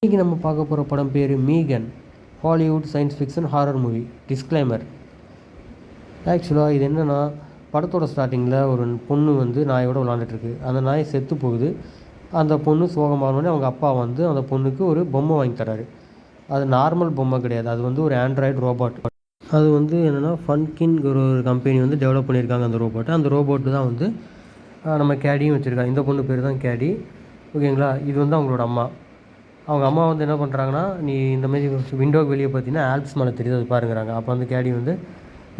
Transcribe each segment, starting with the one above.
இன்றைக்கி நம்ம பார்க்க போகிற படம் பேர் Megan. Hollywood science fiction horror movie. Disclaimer. ஆக்சுவலாக இது என்னென்னா, படத்தோட ஸ்டார்டிங்கில் ஒரு பொண்ணு வந்து நாயோடு விளாண்டுட்டுருக்கு. அந்த நாய் செத்து போகுது. அந்த பொண்ணு சோகமானோடனே அவங்க அப்பா வந்து அந்த பொண்ணுக்கு ஒரு பொம்மை வாங்கி தராரு. அது நார்மல் பொம்மை கிடையாது, அது வந்து ஒரு ஆண்ட்ராய்டு ரோபோட். அது வந்து என்னென்னா ஃபன்கின்ங்கிற ஒரு கம்பெனி வந்து டெவலப் பண்ணியிருக்காங்க அந்த ரோபோட்டை. அந்த ரோபோட்டு தான் வந்து நம்ம கேடியும் வச்சுருக்காங்க. இந்த பொண்ணு பேர் தான் கேடி, ஓகேங்களா. இது வந்து அவங்களோட அம்மா. அவங்க அம்மா வந்து என்ன பண்ணுறாங்கன்னா, நீ இந்தமாரி விண்டோக்கு வெளியே பார்த்தீங்கன்னா ஆல்ப்ஸ் மலை தெரியுது, அது பாருங்கிறாங்க. அப்போ வந்து கேடி வந்து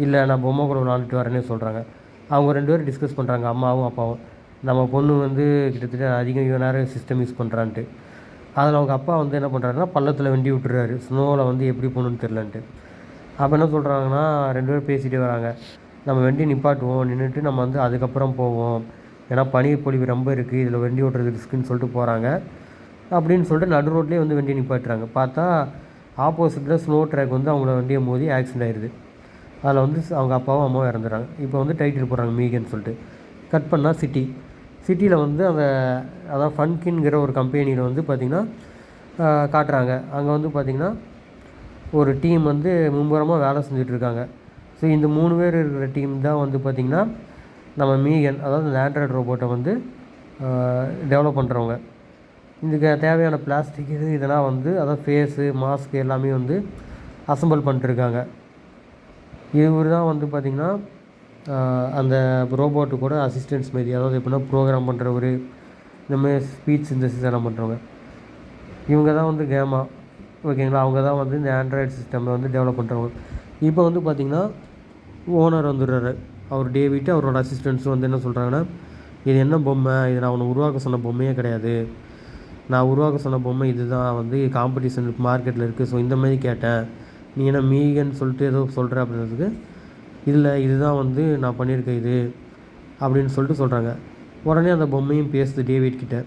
இல்லை நான் பொம்மை கூட விளாண்டுட்டு வரேன்னே சொல்கிறாங்க. அவங்க 2 பேரும் டிஸ்கஸ் பண்ணுறாங்க, அம்மாவும் அப்பாவும். நம்ம பொண்ணு வந்து கிட்டத்தட்ட அதிகம் நேரம் சிஸ்டம் யூஸ் பண்ணுறான்ட்டு. அதில் அவங்க அப்பா வந்து என்ன பண்ணுறாருன்னா பள்ளத்தில் வண்டி விட்டுறாரு, ஸ்னோவில் வந்து எப்படி போகணுன்னு தெரிலன்ட்டு. அப்போ என்ன சொல்கிறாங்கன்னா 2 பேரும் பேசிகிட்டே வராங்க, நம்ம வண்டி நிப்பாட்டுவோம், நின்றுட்டு நம்ம வந்து அதுக்கப்புறம் போவோம், ஏன்னா பனி பொழிவு ரொம்ப இருக்குது, இதில் வண்டி ஓட்டுறது ரிஸ்க்குன்னு சொல்லிட்டு போகிறாங்க. அப்படின்னு சொல்லிட்டு நடு ரோட்லேயே வந்து வண்டியை நிப்பாட்டுறாங்க. பார்த்தா ஆப்போசிட்டில் ஸ்னோ ட்ராக் வந்து அவங்கள வண்டியை மோதி ஆக்சிடென்ட் ஆயிடுது. அதில் வந்து அவங்க அப்பாவும் அம்மாவும் இறந்துறாங்க. இப்போ வந்து டைட்டில் போடுறாங்க மீகன் சொல்லிட்டு. கட் பண்ணால் சிட்டியில் வந்து அதான் ஃபன்கின்ங்கிற ஒரு கம்பெனியில் வந்து பார்த்திங்கன்னா காட்டுறாங்க. அங்கே வந்து பார்த்திங்கன்னா ஒரு டீம் வந்து மும்முரமாக வேலை செஞ்சிட்ருக்காங்க. ஸோ இந்த 3 பேர் இருக்கிற டீம் தான் வந்து பார்த்திங்கன்னா நம்ம மீகன், அதாவது இந்த ஆண்ட்ராய்டு ரோபோட்டை வந்து டெவலப் பண்ணுறவங்க. இதுக்கு தேவையான பிளாஸ்டிக் இதெல்லாம் வந்து அதாவது ஃபேஸு மாஸ்க் எல்லாமே வந்து அசம்பிள் பண்ணிட்டுருக்காங்க. இவர் தான் வந்து பார்த்திங்கன்னா அந்த ரோபோட்டு கூட அசிஸ்டன்ஸ் மாரி, அதாவது எப்படின்னா ப்ரோக்ராம் பண்ணுறவர், இந்தமாதிரி ஸ்பீச் சிந்தசிஸ் எல்லாம் பண்ணுறவங்க. இவங்க தான் வந்து கேமா, ஓகேங்களா. அவங்க தான் வந்து இந்த ஆண்ட்ராய்டு சிஸ்டமில் வந்து டெவலப் பண்ணுறவங்க. இப்போ வந்து பார்த்திங்கன்னா ஓனர் வந்துடுறாரு, அவர் டேவிட்டு. அவரோட அசிஸ்டன்ஸ் வந்து என்ன சொல்கிறாங்கன்னா, இது என்ன பொம்மை, இது நான் அவனை உருவாக்க சொன்ன பொம்மையே கிடையாது, நான் உருவாக்க சொன்ன பொம்மை இது தான், வந்து காம்படிஷன் மார்க்கெட்டில் இருக்குது, ஸோ இந்தமாரி கேட்டேன், நீ என்ன மீகன்னு சொல்லிட்டு ஏதோ சொல்கிற அப்படின்றதுக்கு, இல்லை இதுதான் வந்து நான் பண்ணியிருக்கேன் இது அப்படின்னு சொல்லிட்டு சொல்கிறாங்க. உடனே அந்த பொம்மையும் பேசுது டேவிட் கிட்ட,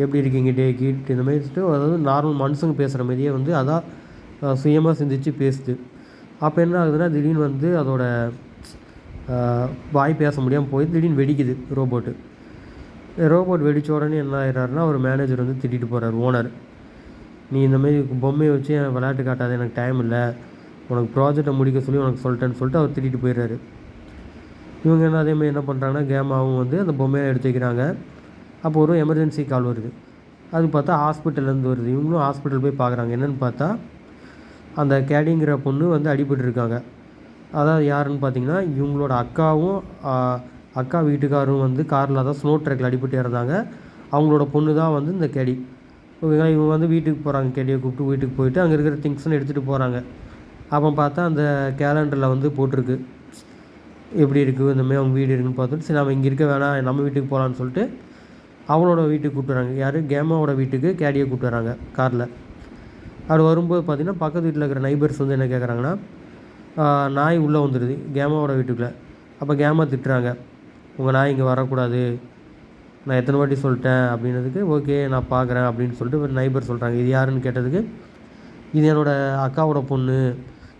எப்படி இருக்கீங்க டே கிட், இந்த மாதிரி சொல்லிட்டு, அதாவது நார்மல் மனுஷங்க பேசுகிற மாதிரியே வந்து அதான் சுயமாக சிந்திச்சு பேசுது. அப்போ என்ன ஆகுதுன்னா, திடீர்னு வந்து அதோட வாய் பேச முடியாமல் போய் திடீர்னு வெடிக்குது ரோபோட்டு. ரோபோட் வெடித்த உடனே என்ன ஆகிறாருன்னா, ஒரு மேனேஜர் வந்து திட்டிட்டு போகிறார் ஓனர், நீ இந்தமாரி பொம்மையை வச்சு எனக்கு விளையாட்டு காட்டாத, எனக்கு டைம் இல்லை, உனக்கு ப்ராஜெக்டை முடிக்க சொல்லி உனக்கு சொல்லிட்டேன்னு சொல்லிட்டு அவர் திட்டிட்டு போயிடுறாரு. இவங்க என்ன அதேமாதிரி என்ன பண்ணுறாங்கன்னா, கேமாவும் வந்து அந்த பொம்மையை எடுத்து வைக்கிறாங்க. அப்போ ஒரு எமர்ஜென்சி கால் வருது. அது பார்த்தா ஹாஸ்பிட்டல்லேருந்து வருது. இவங்களும் ஹாஸ்பிட்டல் போய் பார்க்குறாங்க. என்னென்னு பார்த்தா அந்த கேடிங்கிற பொண்ணு வந்து அடிபட்டுருக்காங்க. அதாவது யாருன்னு பார்த்தீங்கன்னா இவங்களோட அக்கா வீட்டுக்காரும் வந்து காரில் தான் ஸ்னோ ட்ராக்கில் அடிபட்டு இறந்தாங்க. அவங்களோட பொண்ணு தான் வந்து இந்த கேடி, ஓகேங்களா. இவங்க வந்து வீட்டுக்கு போகிறாங்க, கேடியை கூப்பிட்டு வீட்டுக்கு போயிட்டு அங்கே இருக்கிற திங்ஸ்லாம் எடுத்துகிட்டு போகிறாங்க. அப்போ பார்த்தா அந்த கேலண்டரில் வந்து போட்டிருக்கு எப்படி இருக்குது இந்தமாதிரி அவங்க வீடு இருக்குன்னு பார்த்துட்டு, சரி நம்ம இங்கே இருக்க வேணாம், நம்ம வீட்டுக்கு போகலான்னு சொல்லிட்டு அவங்களோட வீட்டுக்கு கூப்பிட்டு வராங்க. யார், கேமாவோட வீட்டுக்கு கேடியை கூப்பிட்டு வராங்க காரில். அப்படி வரும்போது பார்த்திங்கன்னா பக்கத்து வீட்டில் இருக்கிற நைபர்ஸ் வந்து என்ன கேட்குறாங்கன்னா, நாய் உள்ளே வந்துடுது கேமாவோட வீட்டுக்குள்ளே. அப்போ கேமா திட்டுறாங்க, உங்கள் நாய் இங்கே வரக்கூடாது, நான் எத்தனை வாட்டி சொல்லிட்டேன் அப்படின்னதுக்கு, ஓகே நான் பார்க்குறேன் அப்படின்னு சொல்லிட்டு ஒரு நைபர் சொல்கிறாங்க. இது யாருன்னு கேட்டதுக்கு, இது என்னோடய அக்காவோட பொண்ணு,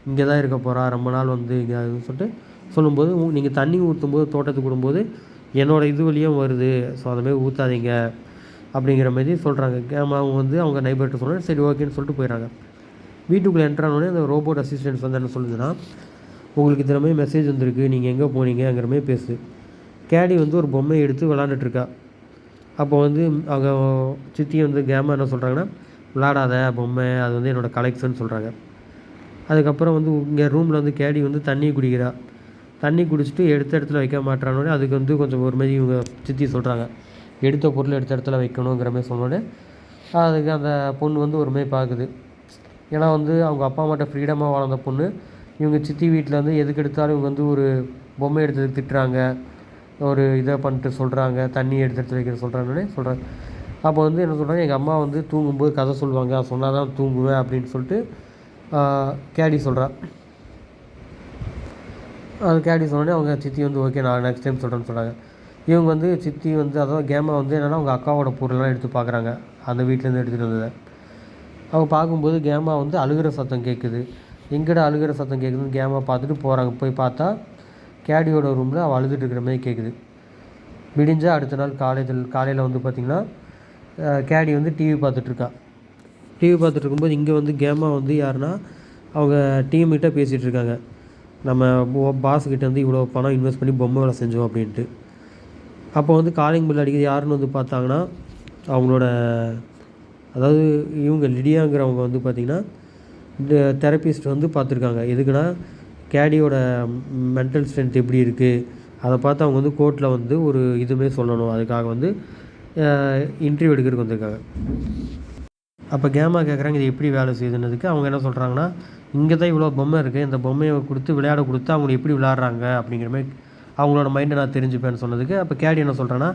இங்கே தான் இருக்க போகிறா, ரொம்ப நாள் வந்து இங்கே அதுன்னு சொல்லிட்டு சொல்லும்போது, நீங்கள் தண்ணி ஊற்றும்போது தோட்டத்துக்கு விடும்போது என்னோடய இது வழியும் வருது, ஸோ அந்தமாதிரி ஊற்றாதீங்க அப்படிங்கிற மாதிரி சொல்கிறாங்க. அவங்க வந்து அவங்க நைபர்கிட்ட சொல்கிறாங்க. சரி ஓகேன்னு சொல்லிட்டு போயிடறாங்க. வீட்டுக்குள்ளே என்ட்ரானோடனே அந்த ரோபோட் அசிஸ்டன்ஸ் வந்து என்ன சொல்லுதுன்னா, உங்களுக்கு தினமே மெசேஜ் வந்திருக்கு, நீங்கள் எங்கே போனீங்கங்கிற மாதிரி பேசுது. கேடி வந்து ஒரு பொம்மையை எடுத்து விளாண்டுட்ருக்கா. அப்போ வந்து அவங்க சித்தி வந்து கேமா என்ன சொல்கிறாங்கன்னா, விளாடாத பொம்மை, அது வந்து என்னோடய கலெக்ஷன் சொல்கிறாங்க. அதுக்கப்புறம் வந்து இங்கே ரூமில் வந்து கேடி வந்து தண்ணி குடிக்கிறா. தண்ணி குடிச்சிட்டு எடுத்த இடத்துல வைக்க மாட்டானோடனே அதுக்கு வந்து கொஞ்சம் ஒரு மாதிரி இவங்க சித்தி சொல்கிறாங்க, எடுத்த பொருள் எடுத்த இடத்துல வைக்கணுங்கிற மாதிரி சொன்னோடனே அதுக்கு அந்த பொண்ணு வந்து ஒரு மாதிரி பார்க்குது. ஏன்னா வந்து அவங்க அப்பா அம்மாட்ட ஃப்ரீடமாக வாழ்ந்த பொண்ணு, இவங்க சித்தி வீட்டில் வந்து எதுக்கு எடுத்தாலும் இவங்க வந்து ஒரு பொம்மை எடுத்ததுக்கு திட்டுறாங்க, ஒரு இதை பண்ணிட்டு சொல்கிறாங்க, தண்ணி எடுத்து வைக்கிற சொல்கிறாங்கன்னே சொல்கிறாங்க. அப்போ வந்து என்ன சொல்கிறாங்க, எங்கள் அம்மா வந்து தூங்கும்போது கதை சொல்லுவாங்க, சொன்னால் தான் தூங்குவேன் அப்படின்னு சொல்லிட்டு கேடி சொல்கிறா. அது கேடி சொன்னோடனே அவங்க சித்தி வந்து ஓகே நான் நெக்ஸ்ட் டைம் சொல்கிறேன்னு சொல்கிறாங்க. இவங்க வந்து சித்தி வந்து அதாவது கேமா வந்து என்னென்னா அவங்க அக்காவோட பொருளெல்லாம் எடுத்து பார்க்குறாங்க, அந்த வீட்டிலேருந்து எடுத்துகிட்டு வந்ததை. அவங்க பார்க்கும்போது கேமா வந்து அழுகிற சத்தம் கேட்குது. எங்கடா அழுகிற சத்தம் கேட்குதுன்னு கேமா பார்த்துட்டு போகிறாங்க. போய் பார்த்தா கேடியோட ரூமில் அவள் அழுதுட்டு இருக்கிற மாதிரி கேட்குது. விடிஞ்சால் அடுத்த நாள் காலையில் வந்து பார்த்திங்கன்னா கேடி வந்து டிவி பார்த்துட்ருக்கா. டிவி பார்த்துட்டு இருக்கும்போது இங்கே வந்து கேமா வந்து யாருன்னா அவங்க டீம்கிட்ட பேசிகிட்டு இருக்காங்க. நம்ம பாஸ்கிட்ட வந்து இவ்வளோ பணம் இன்வெஸ்ட் பண்ணி பொம்மை வேலை செஞ்சோம் அப்படின்ட்டு. அப்போ வந்து காலிங் பெல் அடிக்குது. யாருன்னு வந்து பார்த்தாங்கன்னா அவங்களோட அதாவது இவங்க லிடியாங்கிறவங்க வந்து பார்த்திங்கன்னா இந்த தெரப்பிஸ்ட் வந்து பார்த்துருக்காங்க. எதுக்குன்னா கேடியோட மென்டல் ஸ்ட்ரென்த் எப்படி இருக்குது அதை பார்த்து அவங்க வந்து கோர்ட்டில் வந்து ஒரு இதுவுமே சொல்லணும். அதுக்காக வந்து இன்டர்வியூ எடுக்கிறதுக்கு வந்திருக்காங்க. அப்போ கேமா கேட்குறாங்க இது எப்படி வேலை செய்யுதுன்னதுக்கு அவங்க என்ன சொல்கிறாங்கன்னா இங்கே தான் இவ்வளோ பொம்மை இருக்குது, இந்த பொம்மையை கொடுத்து விளையாட கொடுத்து அவங்க எப்படி விளையாடுறாங்க அப்படிங்கிற மாதிரி அவங்களோட மைண்டை நான் தெரிஞ்சுப்பேன்னு சொன்னதுக்கு அப்போ கேடி என்ன சொல்கிறேன்னா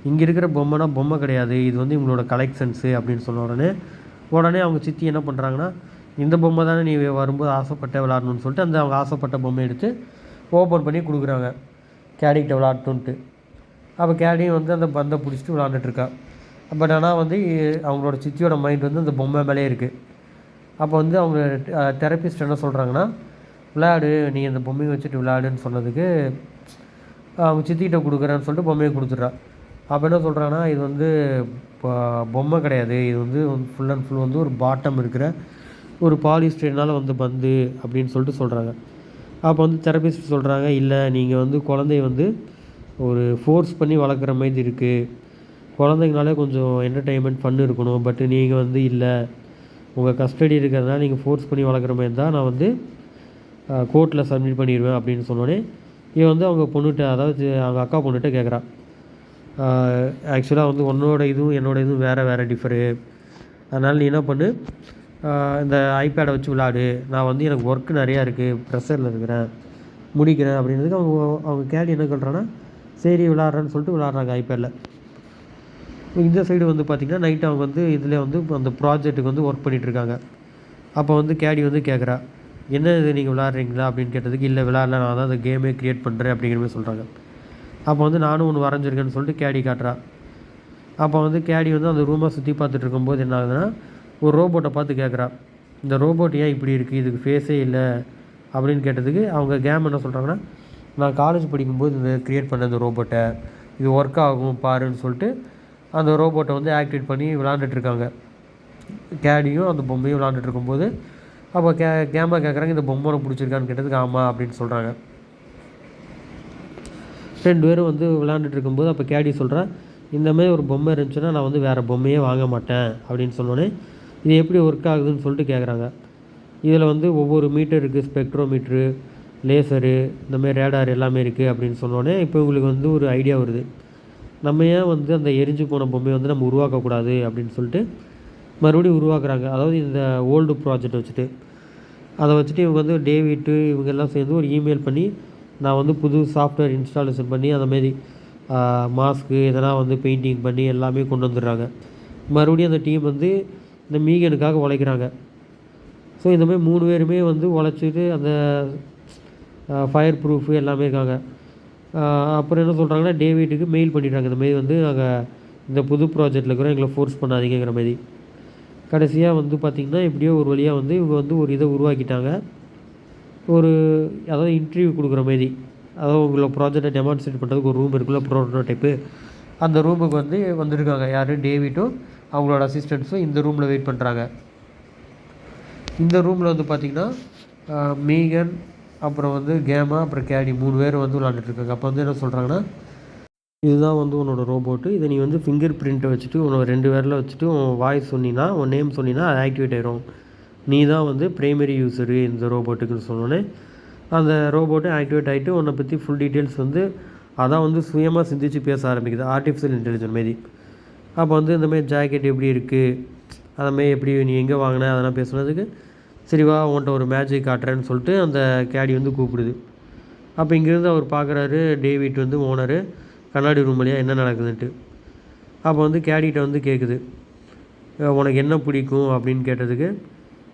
இங்கே இருக்கிற பொம்மைனா பொம்மை கிடையாது, இது வந்து இவங்களோட கலெக்ஷன்ஸு அப்படின்னு சொன்ன உடனே அவங்க சித்தி என்ன பண்ணுறாங்கன்னா இந்த பொம்மை தானே நீ வரும்போது ஆசைப்பட்ட விளாடணுன்னு சொல்லிட்டு அந்த அவங்க ஆசைப்பட்ட பொம்மை எடுத்து ஓப்பன் பண்ணி கொடுக்குறாங்க கேடிக்கிட்ட விளாடணுன்ட்டு. அப்போ கேடியும் வந்து அந்த பந்தை பிடிச்சிட்டு விளாண்டுட்ருக்கா. பட் ஆனால் வந்து அவங்களோட சித்தியோட மைண்ட் வந்து அந்த பொம்மை மேலே இருக்குது. அப்போ வந்து அவங்க தெரப்பிஸ்ட் என்ன சொல்கிறாங்கன்னா விளையாடு, நீ அந்த பொம்மையை வச்சுட்டு விளையாடுன்னு சொன்னதுக்கு அவங்க சித்திக்கிட்ட கொடுக்குறேன்னு சொல்லிட்டு பொம்மையை கொடுத்துட்றா. அப்போ என்ன சொல்கிறாங்கன்னா இது வந்து இப்போ பொம்மை கிடையாது, இது வந்து ஃபுல் அண்ட் ஃபுல் வந்து ஒரு பாட்டம் இருக்கிற ஒரு பாலிஸ்டரினால் வந்து பந்து அப்படின்னு சொல்லிட்டு சொல்கிறாங்க. அப்போ வந்து தெரப்பிஸ்ட் சொல்கிறாங்க இல்லை நீங்கள் வந்து குழந்தைய வந்து ஒரு ஃபோர்ஸ் பண்ணி வளர்க்குற மாதிரி இருக்குது, குழந்தைங்கனாலே கொஞ்சம் என்டர்டெயின்மெண்ட் ஃபன் இருக்கணும், பட் நீங்கள் வந்து இல்லை உங்கள் கஸ்டடி இருக்கிறதுனால நீங்கள் ஃபோர்ஸ் பண்ணி வளர்க்குற மாதிரி தான் நான் வந்து கோர்ட்டில் சப்மிட் பண்ணிடுவேன் அப்படின்னு சொன்னோடனே இவன் வந்து அவங்க பொண்ணுகிட்ட அதாவது அவங்க அக்கா பொண்ணுகிட்ட கேட்குறான் ஆக்சுவலாக வந்து உன்னோட இதுவும் என்னோடய இதுவும் வேறு டிஃபரு, அதனால் நீ என்ன பண்ணு இந்த ஐபேடை வச்சு விளாடு, நான் வந்து எனக்கு ஒர்க்கு நிறையா இருக்குது ப்ரெஷரில் இருக்கிறேன் முடிக்கிறேன் அப்படின்றதுக்கு அவங்க கேடி என்ன சொல்கிறான்னா சரி விளாட்றேன்னு சொல்லிட்டு விளாட்றாங்க ஐபேடில். இந்த சைடு வந்து பார்த்திங்கன்னா நைட்டு அவங்க வந்து இதில் வந்து அந்த ப்ராஜெக்ட்டுக்கு வந்து ஒர்க் பண்ணிகிட்ருக்காங்க. அப்போ வந்து கேடி வந்து கேட்குறா என்ன இது நீங்கள் விளாட்றீங்களா அப்படின்னு கேட்டதுக்கு இல்லை விளாட்ல, நான் தான் அந்த கேமே க்ரியேட் பண்ணுறேன் அப்படிங்கிற மாதிரி சொல்கிறாங்க. அப்போ வந்து நானும் ஒன்று வரைஞ்சிருக்கேன்னு சொல்லிட்டு கேடி காட்டுறா. அப்போ வந்து கேடி வந்து அந்த ரூமை சுற்றி பார்த்துட்டு இருக்கும்போது என்ன ஆகுதுன்னா ஒரு ரோபோட்டை பார்த்து கேட்குறா இந்த ரோபோட் ஏன் இப்படி இருக்குது, இதுக்கு ஃபேஸே இல்லை அப்படின்னு கேட்டதுக்கு அவங்க கேம் என்ன சொல்கிறாங்கன்னா நான் காலேஜ் படிக்கும்போது இந்த க்ரியேட் பண்ண இந்த ரோபோட்டை இது ஒர்க் ஆகும் பாருன்னு சொல்லிட்டு அந்த ரோபோட்டை வந்து ஆக்டிவேட் பண்ணி விளாண்டுட்ருக்காங்க. கேடியும் அந்த பொம்மையும் விளாண்டுட்டு இருக்கும்போது அப்போ கேமா கேட்குறாங்க இந்த பொம்மை பிடிச்சிருக்கான்னு கேட்டதுக்கு ஆமாம் அப்படின்னு சொல்கிறாங்க. 2 பேரும் வந்து விளாண்டுட்டு இருக்கும்போது அப்போ கேடி சொல்கிறா இந்தமாதிரி ஒரு பொம்மை இருந்துச்சுன்னா நான் வந்து வேறு பொம்மையே வாங்க மாட்டேன் அப்படின்னு சொன்னோன்னே இது எப்படி ஒர்க் ஆகுதுன்னு சொல்லிட்டு கேட்குறாங்க. இதில் வந்து ஒவ்வொரு மீட்டர் இருக்குது, ஸ்பெக்ட்ரோமீட்ரு, லேசரு, இந்தமாதிரி ரேடார் எல்லாமே இருக்குது அப்படின்னு சொன்னோடனே இப்போ உங்களுக்கு வந்து ஒரு ஐடியா வருது, நம்ம ஏன் வந்து அந்த எரிஞ்சு போன பொம்மையை வந்து நம்ம உருவாக்கக்கூடாது அப்படின்னு சொல்லிட்டு மறுபடியும் உருவாக்குறாங்க. அதாவது இந்த ஓல்டு ப்ராஜெக்ட் வச்சுட்டு அதை வச்சுட்டு இவங்க வந்து டேவிட்டு இவங்கெல்லாம் சேர்ந்து ஒரு இமெயில் பண்ணி நான் வந்து புது சாஃப்ட்வேர் இன்ஸ்டாலேஷன் பண்ணி அந்தமாரி மாஸ்க்கு இதெல்லாம் வந்து பெயிண்டிங் பண்ணி எல்லாமே கொண்டு வந்துடுறாங்க. மறுபடியும் அந்த டீம் வந்து இந்த மீகனுக்காக உழைக்கிறாங்க. ஸோ இந்தமாதிரி 3 பேருமே வந்து உழைச்சிட்டு அந்த ஃபயர் ப்ரூஃபு எல்லாமே இருக்காங்க. அப்புறம் என்ன சொல்கிறாங்கன்னா டேவிட்டுக்கு மெயில் பண்ணிடுறாங்க இந்தமாரி வந்து நாங்கள் இந்த புது ப்ராஜெக்டில் இருக்கிறோம், எங்களை ஃபோர்ஸ் பண்ணாதீங்கிற மாதிரி. கடைசியாக வந்து பார்த்திங்கன்னா எப்படியோ ஒரு வழியாக வந்து இவங்க வந்து ஒரு இதை உருவாக்கிட்டாங்க. ஒரு அதாவது இன்டர்வியூ கொடுக்குற மாரி, அதாவது உங்களை ப்ராஜெக்டை டெமான்ஸ்ட்ரேட் பண்ணுறதுக்கு ஒரு ரூம் இருக்குல்ல ப்ரோட்டோடைப்பு, அந்த ரூமுக்கு வந்து வந்திருக்காங்க. யார் டேவிட்டும் அவங்களோட அசிஸ்டண்ட்ஸும் இந்த ரூமில் வெயிட் பண்ணுறாங்க. இந்த ரூமில் வந்து பார்த்திங்கன்னா மீகன் அப்புறம் வந்து கேமா அப்புறம் கேடி 3 பேர் வந்து விளாண்டுட்ருக்காங்க. அப்போ வந்து என்ன சொல்கிறாங்கன்னா இதுதான் வந்து உன்னோட ரோபோட்டு, இதை நீ வந்து ஃபிங்கர் பிரிண்ட்டை வச்சுட்டு உன்னோட 2 விரலை வச்சுட்டு உன் வாய்ஸ் சொன்னின்னா உன் நேம் சொன்னின்னா அது ஆக்டிவேட் ஆகிடும், நீ தான் வந்து ப்ரைமரி யூஸரு இந்த ரோபோட்டுக்குன்னு சொன்னோன்னே அந்த ரோபோட்டு ஆக்டிவேட் ஆகிட்டு உன்னை பற்றி ஃபுல் டீட்டெயில்ஸ் வந்து அதான் வந்து சுயமாக சிந்திச்சு பேச ஆரம்பிக்குது, ஆர்டிஃபிஷியல் இன்டெலிஜென்ஸ் மாரி. அப்போ வந்து இந்தமாரி ஜாக்கெட் எப்படி இருக்குது, அந்தமாரி எப்படி நீ எங்கே வாங்கின அதெல்லாம் பேசுனதுக்கு சரி வா உன்கிட்ட ஒரு மேஜிக் காட்டுறேன்னு சொல்லிட்டு அந்த கேடி வந்து கூப்பிடுது. அப்போ இங்கேருந்து அவர் பார்க்குறாரு டேவிட் வந்து ஓனரு கண்ணாடி ரூம் வழியாக என்ன நடக்குதுன்ட்டு. அப்போ வந்து கேடிகிட்ட வந்து கேட்குது உனக்கு என்ன பிடிக்கும் அப்படின்னு கேட்டதுக்கு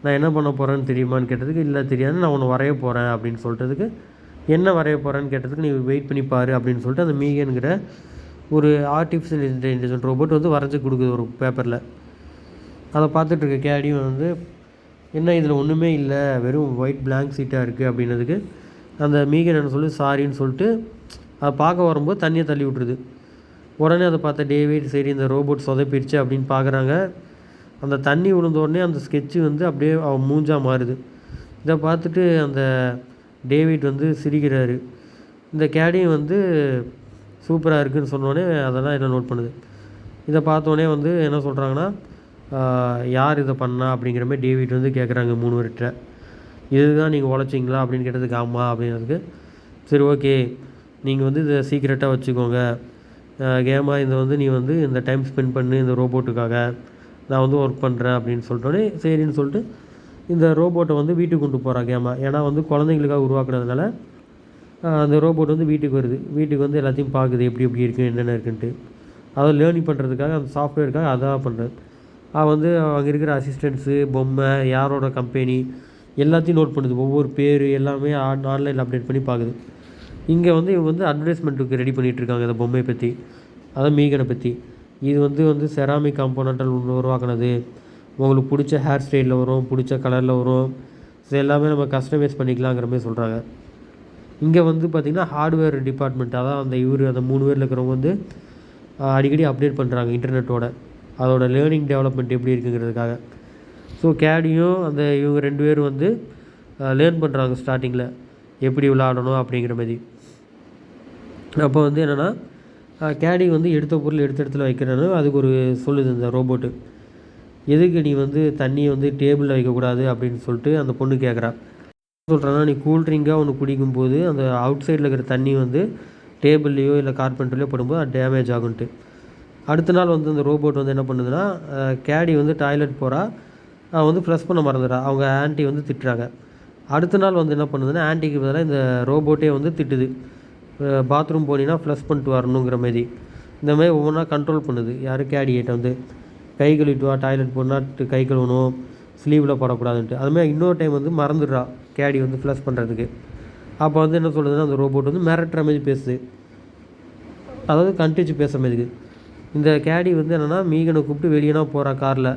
நான் என்ன பண்ண போகிறேன்னு தெரியுமான்னு கேட்டதுக்கு இல்லை தெரியாது, நான் உன்னை வரைய போகிறேன் அப்படின்னு சொல்லிட்டதுக்கு என்ன வரைய போகிறேன்னு கேட்டதுக்கு நீ வெயிட் பண்ணி பாரு அப்படின்னு சொல்லிட்டு அந்த மீகன்கிற ஒரு ஆர்டிஃபிஷியல் இன்டெலிஜென்ஸ் ரோபோட் வந்து வரைஞ்சி கொடுக்குது ஒரு பேப்பரில். அதை பார்த்துட்ருக்க கேடியும் வந்து என்ன இதில் ஒன்றுமே இல்லை வெறும் ஒயிட் பிளாங்க் சீட்டாக இருக்குது அப்படின்னதுக்கு அந்த மீகன் என்ன சொல்லி சாரின்னு சொல்லிட்டு அதை பார்க்க வரும்போது தண்ணியை தள்ளி விட்ருது. உடனே அதை பார்த்த டேவிட் சரி இந்த ரோபோட் சொதப்பிடுச்சு அப்படின்னு பார்க்குறாங்க. அந்த தண்ணி விழுந்தோடனே அந்த ஸ்கெட்சு வந்து அப்படியே அவன் மூஞ்சா மாறுது. இதை பார்த்துட்டு அந்த டேவிட் வந்து சிரிக்கிறாரு. இந்த கேடியும் வந்து சூப்பராக இருக்குதுன்னு சொன்னோடனே அதெல்லாம் என்ன நோட் பண்ணுது. இதை பார்த்தோன்னே வந்து என்ன சொல்கிறாங்கன்னா, யார் இதை பண்ணா அப்படிங்கிற மாதிரி டேவிட் வந்து கேட்குறாங்க 3 பேர்கிட்ட. இதுதான் நீங்கள் உழைச்சிங்களா அப்படின்னு கேட்டதுக்கு ஆமாம் அப்படிங்கிறதுக்கு, சரி ஓகே நீங்கள் வந்து இதை சீக்ரெட்டாக வச்சுக்கோங்க, கேமாக இதை வந்து நீ வந்து இந்த டைம் ஸ்பெண்ட் பண்ணு இந்த ரோபோட்டுக்காக, நான் வந்து ஒர்க் பண்ணுறேன் அப்படின்னு சொல்லிட்டோன்னே சரின்னு சொல்லிட்டு இந்த ரோபோட்டை வந்து வீட்டுக்கு கொண்டு போகிறா கேமா. ஏன்னா வந்து குழந்தைங்களுக்காக உருவாக்குனதுனால அந்த ரோபோட் வந்து வீட்டுக்கு வருது. வீட்டுக்கு வந்து எல்லாத்தையும் பார்க்குது எப்படி எப்படி இருக்குது என்னென்ன இருக்குன்ட்டு. அதை லேர்னிங் பண்ணுறதுக்காக அந்த சாஃப்ட்வேருக்காக அதான் பண்ணுறது. வந்து அங்கே இருக்கிற அசிஸ்டன்ட்ஸு, பொம்மை, யாரோட கம்பெனி எல்லாத்தையும் நோட் பண்ணுது. ஒவ்வொரு பேர் எல்லாமே ஆன்லைனில் அப்டேட் பண்ணி பார்க்குது. இங்கே வந்து இவங்க வந்து அட்வர்டைஸ்மெண்ட்டுக்கு ரெடி பண்ணிகிட்ருக்காங்க இந்த பொம்மையை பற்றி, அதான் மீகனை பற்றி. இது வந்து செராமிக் காம்போனன்ட்டால் உருவாக்குனது, உங்களுக்கு பிடிச்ச ஹேர் ஸ்டைலில் வரும், பிடிச்ச கலரில் வரும், இது எல்லாமே நம்ம கஸ்டமைஸ் பண்ணிக்கலாங்கிற மாதிரி சொல்கிறாங்க. இங்கே வந்து பார்த்திங்கன்னா ஹார்ட்வேர் டிபார்ட்மெண்ட், அதான் அந்த அந்த 3 பேரில் இருக்கிறவங்க வந்து அடிக்கடி அப்டேட் பண்ணுறாங்க இன்டர்நெட்டோட, அதோட லேர்னிங் டெவலப்மெண்ட் எப்படி இருக்குங்கிறதுக்காக. ஸோ கேடியும் அந்த இவங்க 2 பேரும் வந்து லேர்ன் பண்ணுறாங்க ஸ்டார்டிங்கில் எப்படி விளாடணும் அப்படிங்கிற மாதிரி. அப்போ வந்து என்னென்னா கேடி வந்து எடுத்த பொருள் எடுத்த இடத்துல வைக்கிறேன்னு அதுக்கு ஒரு சொல்லுது இந்த ரோபோட்டு. எதுக்கு நீ வந்து தண்ணியை வந்து டேபிளில் வைக்கக்கூடாது அப்படின்னு சொல்லிட்டு அந்த பொண்ணு கேட்குறா. சொல்கிறாங்கன்னா, நீ கூல்ட்ரிங்காக ஒன்று குடிக்கும்போது அந்த அவுட் சைடில் இருக்கிற தண்ணி வந்து டேபிள்லேயோ இல்லை கார்பெண்ட்லேயோ படும்போது அது டேமேஜ் ஆகுன்ட்டு. அடுத்த நாள் வந்து அந்த ரோபோட் வந்து என்ன பண்ணுதுன்னா, கேடி வந்து டாய்லெட் போகிறா, வந்து ஃப்ளஷ் பண்ண மறந்துடுறா. அவங்க ஆன்ட்டி வந்து திட்டுறாங்க. அடுத்த நாள் வந்து என்ன பண்ணுதுன்னா, ஆன்ட்டிக்கு பதிலாக இந்த ரோபோட்டே வந்து திட்டுது, பாத்ரூம் போனீங்கன்னா ஃப்ளஷ் பண்ணிட்டு வரணுங்கிற மாதிரி. இந்த மாதிரி ஒவ்வொன்றா கண்ட்ரோல் பண்ணுது. யார் கேடிகிட்ட வந்து கை கழுவிட்டு வா, டாய்லெட் போனால் கை கழுவணும், ஸ்லீவில் போடக்கூடாதுன்ட்டு. அதுமாதிரி இன்னொரு டைம் வந்து மறந்துடுறா கேடி வந்து ஃப்ளஷ் பண்ணுறதுக்கு. அப்போ வந்து என்ன சொல்லுதுன்னா, அந்த ரோபோட் வந்து மிரட்டுற மாதிரி பேசுது, அதாவது கண்டிச்சு பேசுகிற மாதிரி. இந்த கேடி வந்து என்னென்னா மீகனை கூப்பிட்டு வெளியேனா போகிறா காரில்.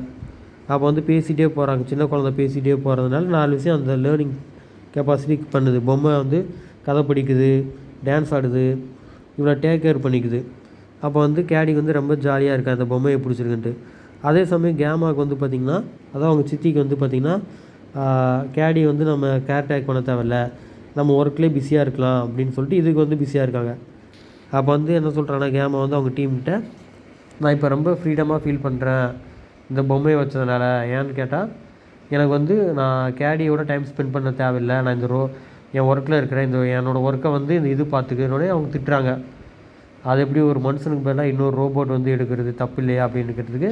அப்போ வந்து பேசிகிட்டே போகிறாங்க, சின்ன குழந்தை பேசிகிட்டே போகிறதுனால 4 விஷயம் அந்த லேர்னிங் கெப்பாசிட்டி பண்ணுது. பொம்மை வந்து கதை படிக்குது, டான்ஸ் ஆடுது, இவ்வளோ டேக் கேர் பண்ணிக்குது. அப்போ வந்து கேடிக்கு வந்து ரொம்ப ஜாலியாக இருக்குது அந்த பொம்மையை பிடிச்சிருக்குன்ட்டு. அதே சமயம் கேமாவுக்கு வந்து பார்த்திங்கன்னா, அதான் அவங்க சித்திக்கு வந்து பார்த்திங்கன்னா, கேடி வந்து நம்ம கேர் டேக் பண்ண தேவையில்ல, நம்ம ஒர்க்லேயே பிஸியாக இருக்கலாம் அப்படின்னு சொல்லிட்டு இதுக்கு வந்து பிஸியாக இருக்காங்க. அப்போ வந்து என்ன சொல்கிறாங்கன்னா கேமா வந்து அவங்க டீம்கிட்ட, நான் இப்போ ரொம்ப ஃப்ரீடமாக ஃபீல் பண்ணுறேன் இந்த பொம்மையை வச்சதுனால. ஏன்னு கேட்டால், எனக்கு வந்து நான் கேடியோட டைம் ஸ்பெண்ட் பண்ண தேவையில்லை, நான் இந்த என் ஒர்க்கில் இருக்கிறேன், என்னோடய ஒர்க்கை வந்து இந்த இது பார்த்துக்கிறோடனே அவங்க திட்டுறாங்க. அது எப்படி ஒரு மனுஷனுக்கு பதிலாக இன்னொரு ரோபோட் வந்து எடுக்கிறது தப்பு இல்லையா அப்படின்னு கேட்டதுக்கு,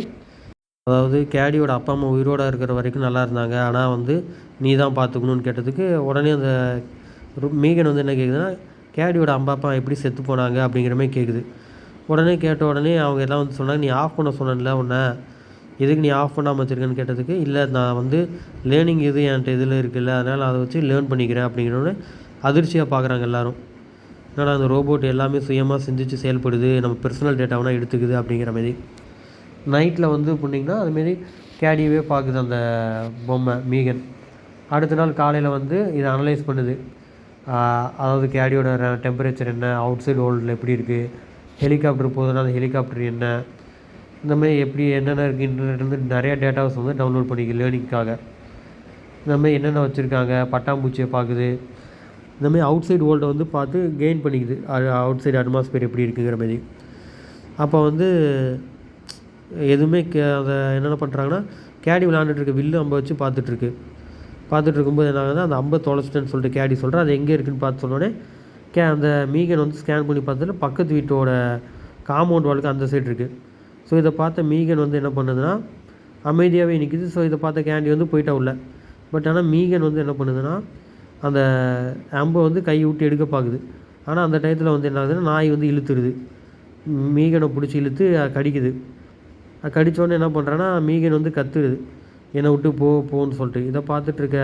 அதாவது கேடியோட அப்பா அம்மா உயிரோடு இருக்கிற வரைக்கும் நல்லா இருந்தாங்க, ஆனால் வந்து நீ தான் பார்த்துக்கணுன்னு கேட்டதுக்கு உடனே அந்த மீகன் வந்து என்ன கேட்குதுன்னா, கேடியோட அம்மா அப்பா எப்படி செத்து போனாங்க அப்படிங்கிற மாதிரி கேட்குது. உடனே கேட்ட உடனே அவங்க எல்லாம் வந்து சொன்னாங்க, நீ ஆஃப் பண்ண சொன்னல உன்னை, எதுக்கு நீ ஆஃப் பண்ணாமல் வச்சுருக்கேன்னு கேட்டதுக்கு, இல்லை நான் வந்து லேர்னிங் இது என்கிட்ட இதில் இருக்குல்ல, அதனால் அதை வச்சு லேர்ன் பண்ணிக்கிறேன் அப்படிங்கிறோன்னு அதிர்ச்சியாக பார்க்குறாங்க எல்லோரும். ஏன்னா அந்த ரோபோட் எல்லாமே சுயமாக சிந்திச்சு செயல்படுது, நம்ம பர்சனல் டேட்டாவெலாம் எடுத்துக்குது அப்படிங்கிற மாதிரி. நைட்டில் வந்து பண்ணிங்கன்னா அதுமாரி கேடியவே பார்க்குது அந்த பொம்மை மீகன். அடுத்த நாள் காலையில் வந்து இதை அனலைஸ் பண்ணுது. அதாவது கேடியோட டெம்பரேச்சர் என்ன, அவுட் சைடு வேர்ல்டில் எப்படி இருக்குது, ஹெலிகாப்டர் போகுதுன்னா அந்த ஹெலிகாப்டர் என்ன, இந்தமாதிரி எப்படி என்னென்ன இருக்குன்றது நிறையா டேட்டாஸ் வந்து டவுன்லோட் பண்ணிக்குது லேர்னிங்காக. இந்தமாதிரி என்னென்ன வச்சுருக்காங்க, பட்டாம்பூச்சியை பார்க்குது, இந்தமாதிரி அவுட் சைடு வேர்ல்டை வந்து பார்த்து கெயின் பண்ணிக்குது, அவுட் சைடு அட்மாஸ்பியர் எப்படி இருக்குங்கிற மாதிரி. அப்போ வந்து எதுவுமே அதை என்னென்ன பண்ணுறாங்கன்னா, கேடி விளாண்டுட்ருக்க வில்லு அம்பை வச்சு பார்த்துட்ருக்கும்போது என்ன ஆகுதுன்னா, அந்த அம்பை தொலைச்சிட்டேன்னு சொல்லிட்டு கேடி சொல்கிறேன். அது எங்கே இருக்குதுன்னு பார்த்து சொன்னோடனே அந்த மீகன் வந்து ஸ்கேன் பண்ணி பார்த்ததுல பக்கத்து வீட்டோட காம்பவுண்ட் வாலுக்கு அந்த சைடு இருக்குது. ஸோ இதை பார்த்த மீகன் வந்து என்ன பண்ணுதுன்னா, அமைதியாகவே நிற்கிது. ஸோ இதை பார்த்த கேண்டி வந்து போயிட்டா உள்ள. பட் ஆனால் மீகன் வந்து என்ன பண்ணுதுன்னா, அந்த அம்பை வந்து கை விட்டு எடுக்க பார்க்குது. ஆனால் அந்த டயத்தில் வந்து என்ன ஆகுதுன்னா, நாய் வந்து இழுத்துருது, மீகனை பிடிச்சி இழுத்து கடிக்குது. கடித்தோடனே என்ன பண்ணுறான்னா, மீகன் வந்து கத்துருது, என்னை விட்டு போன்னு சொல்லிட்டு. இதை பார்த்துட்ருக்க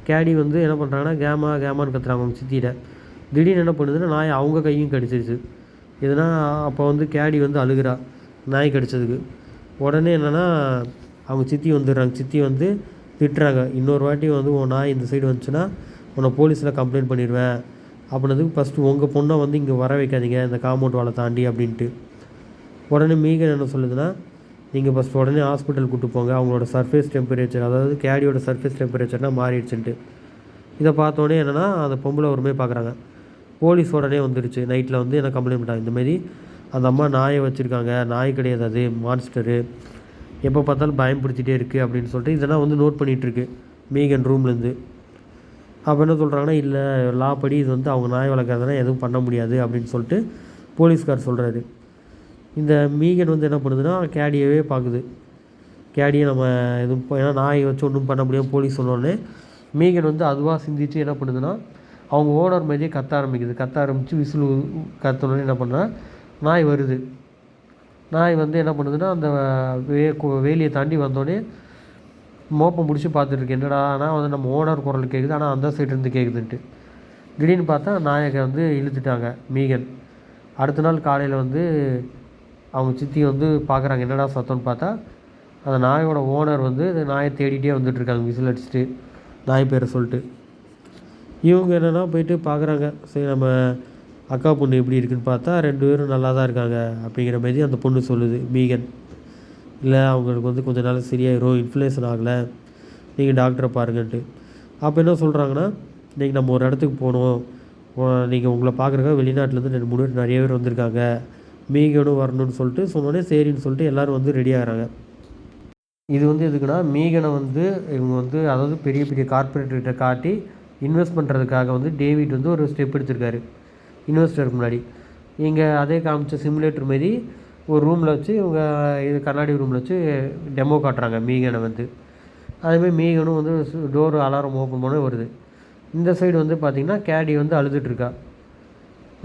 கேடி வந்து என்ன பண்ணுறாங்கன்னா, கேமான்னு கத்துறாங்க அவங்க சித்தியிட. திடீர்னு என்ன பண்ணுதுன்னா, நாய் அவங்க கையும் கடிச்சிருச்சு. இதுனா அப்போ வந்து கேடி வந்து அழுகிறா நாய் கடிச்சதுக்கு. உடனே என்னென்னா அவங்க சித்தி வந்துடுறாங்க. சித்தி வந்து திட்டுறாங்க, இன்னொரு வாட்டி வந்து உன் நாய் இந்த சைடு வந்துச்சுன்னா உன்னை போலீஸில் கம்ப்ளைண்ட் பண்ணிடுவேன் அப்படின்னதுக்கு, ஃபஸ்ட்டு உங்கள் பொண்ணை வந்து இங்கே வர வைக்காதீங்க இந்த காம்பவுண்ட் வாலை தாண்டி அப்படின்ட்டு. உடனே மீகன் என்ன சொல்லுதுன்னா, நீங்கள் ஃபஸ்ட் உடனே ஹாஸ்பிட்டல் கூட்டு போங்க, அவங்களோட சர்ஃபேஸ் டெம்பரேச்சர், அதாவது கேடியோட சர்ஃபேஸ் டெம்பரேச்சர்னால் மாறிடுச்சுன்ட்டு. இதை பார்த்தோன்னே என்னென்னா அந்த பொம்பளை ஒருமே பார்க்குறாங்க. போலீஸ் உடனே வந்துருச்சு. நைட்டில் வந்து என்ன கம்ப்ளைண்ட் பண்ணிட்டாங்க, இந்தமாரி அந்த அம்மா நாயை வச்சுருக்காங்க, நாய் கிடையாது அது மான்ஸ்டரு, எப்போ பார்த்தாலும் பயம் பிடிச்சிட்டே இருக்குது அப்படின்னு சொல்லிட்டு இதெல்லாம் வந்து நோட் பண்ணிகிட்ருக்கு மீகன் ரூம்லேருந்து. அப்போ என்ன சொல்கிறாங்கன்னா, இல்லை லா படி இது வந்து அவங்க நாய் வளர்க்குறதுனா எதுவும் பண்ண முடியாது அப்படின்னு சொல்லிட்டு போலீஸ்கார் சொல்கிறாரு. இந்த மீகன் வந்து என்ன பண்ணுதுன்னா கேடியவே பார்க்குது. கேடியை நம்ம எதுவும் ஏன்னா நாயை வச்சு ஒன்றும் பண்ண முடியாது போலீஸ் சொன்னோடனே மீகன் வந்து அதுவாக சிந்திச்சு என்ன பண்ணுதுன்னா அவங்க ஓனர் மாதிரியே கத்த ஆரம்பிக்குது. கத்த ஆரம்பித்து விசில் கத்தோடனே என்ன பண்ணா நாய் வருது. நாய் வந்து என்ன பண்ணுதுன்னா அந்த வேலியை தாண்டி வந்தோடனே மோப்பம் பிடிச்சி பார்த்துட்ருக்கு. என்னடா ஆனால் வந்து நம்ம ஓனர் குரல் கேட்குது, ஆனால் அந்த சைட்லேருந்து கேட்குதுன்ட்டு. திடீர்னு பார்த்தா நாயகை வந்து இழுத்துட்டாங்க மீகன். அடுத்த நாள் காலையில் வந்து அவங்க சித்தி வந்து பார்க்குறாங்க, என்னடா சத்தம்னு பார்த்தா அந்த நாயோட ஓனர் வந்து நாயை தேடிகிட்டே வந்துட்டுருக்காங்க விசில் அடிச்சுட்டு நாய் பேரை சொல்லிட்டு. இவங்க என்னென்னா போயிட்டு பார்க்குறாங்க, சரி நம்ம அக்கா பொண்ணு எப்படி இருக்குன்னு பார்த்தா 2 பேரும் நல்லா தான் இருக்காங்க அப்படிங்கிற மாதிரி அந்த பொண்ணு சொல்லுது மீகன். இல்லை அவங்களுக்கு வந்து கொஞ்ச நாள் சரியாயிரும், இன்ஃப்ளூயன்ஸ் ஆகலை, நீங்கள் டாக்டரை பாருங்கன்ட்டு. அப்போ என்ன சொல்கிறாங்கன்னா, இன்றைக்கி நம்ம ஒரு இடத்துக்கு போகணும், நீங்கள் உங்களை பார்க்குறக்காக வெளிநாட்டிலேருந்து 2-3 பேர் நிறைய பேர் வந்திருக்காங்க, மீகனும் வரணும்னு சொல்லிட்டு சொன்னோடனே சரின்னு சொல்லிட்டு எல்லோரும் வந்து ரெடி ஆகிறாங்க. இது வந்து எதுக்குன்னா மீகனை வந்து இவங்க வந்து அதாவது பெரிய பெரிய கார்பரேட்டர்கிட்ட காட்டி இன்வெஸ்ட் பண்ணுறதுக்காக வந்து டேவிட் வந்து ஒரு ஸ்டெப் எடுத்திருக்காரு இன்வெஸ்டருக்கு முன்னாடி. இங்கே அதே காமிச்ச சிமுலேட்டர் மாரி ஒரு ரூமில் வச்சு இவங்க இது கண்ணாடி ரூமில் வச்சு டெமோ காட்டுறாங்க மீகனை வந்து. அதேமாதிரி மீகனும் வந்து டோர் அலாரம் ஓப்பன் பண்ண வருது. இந்த சைடு வந்து பார்த்திங்கன்னா கேடி வந்து அழுதுட்டுருக்கா.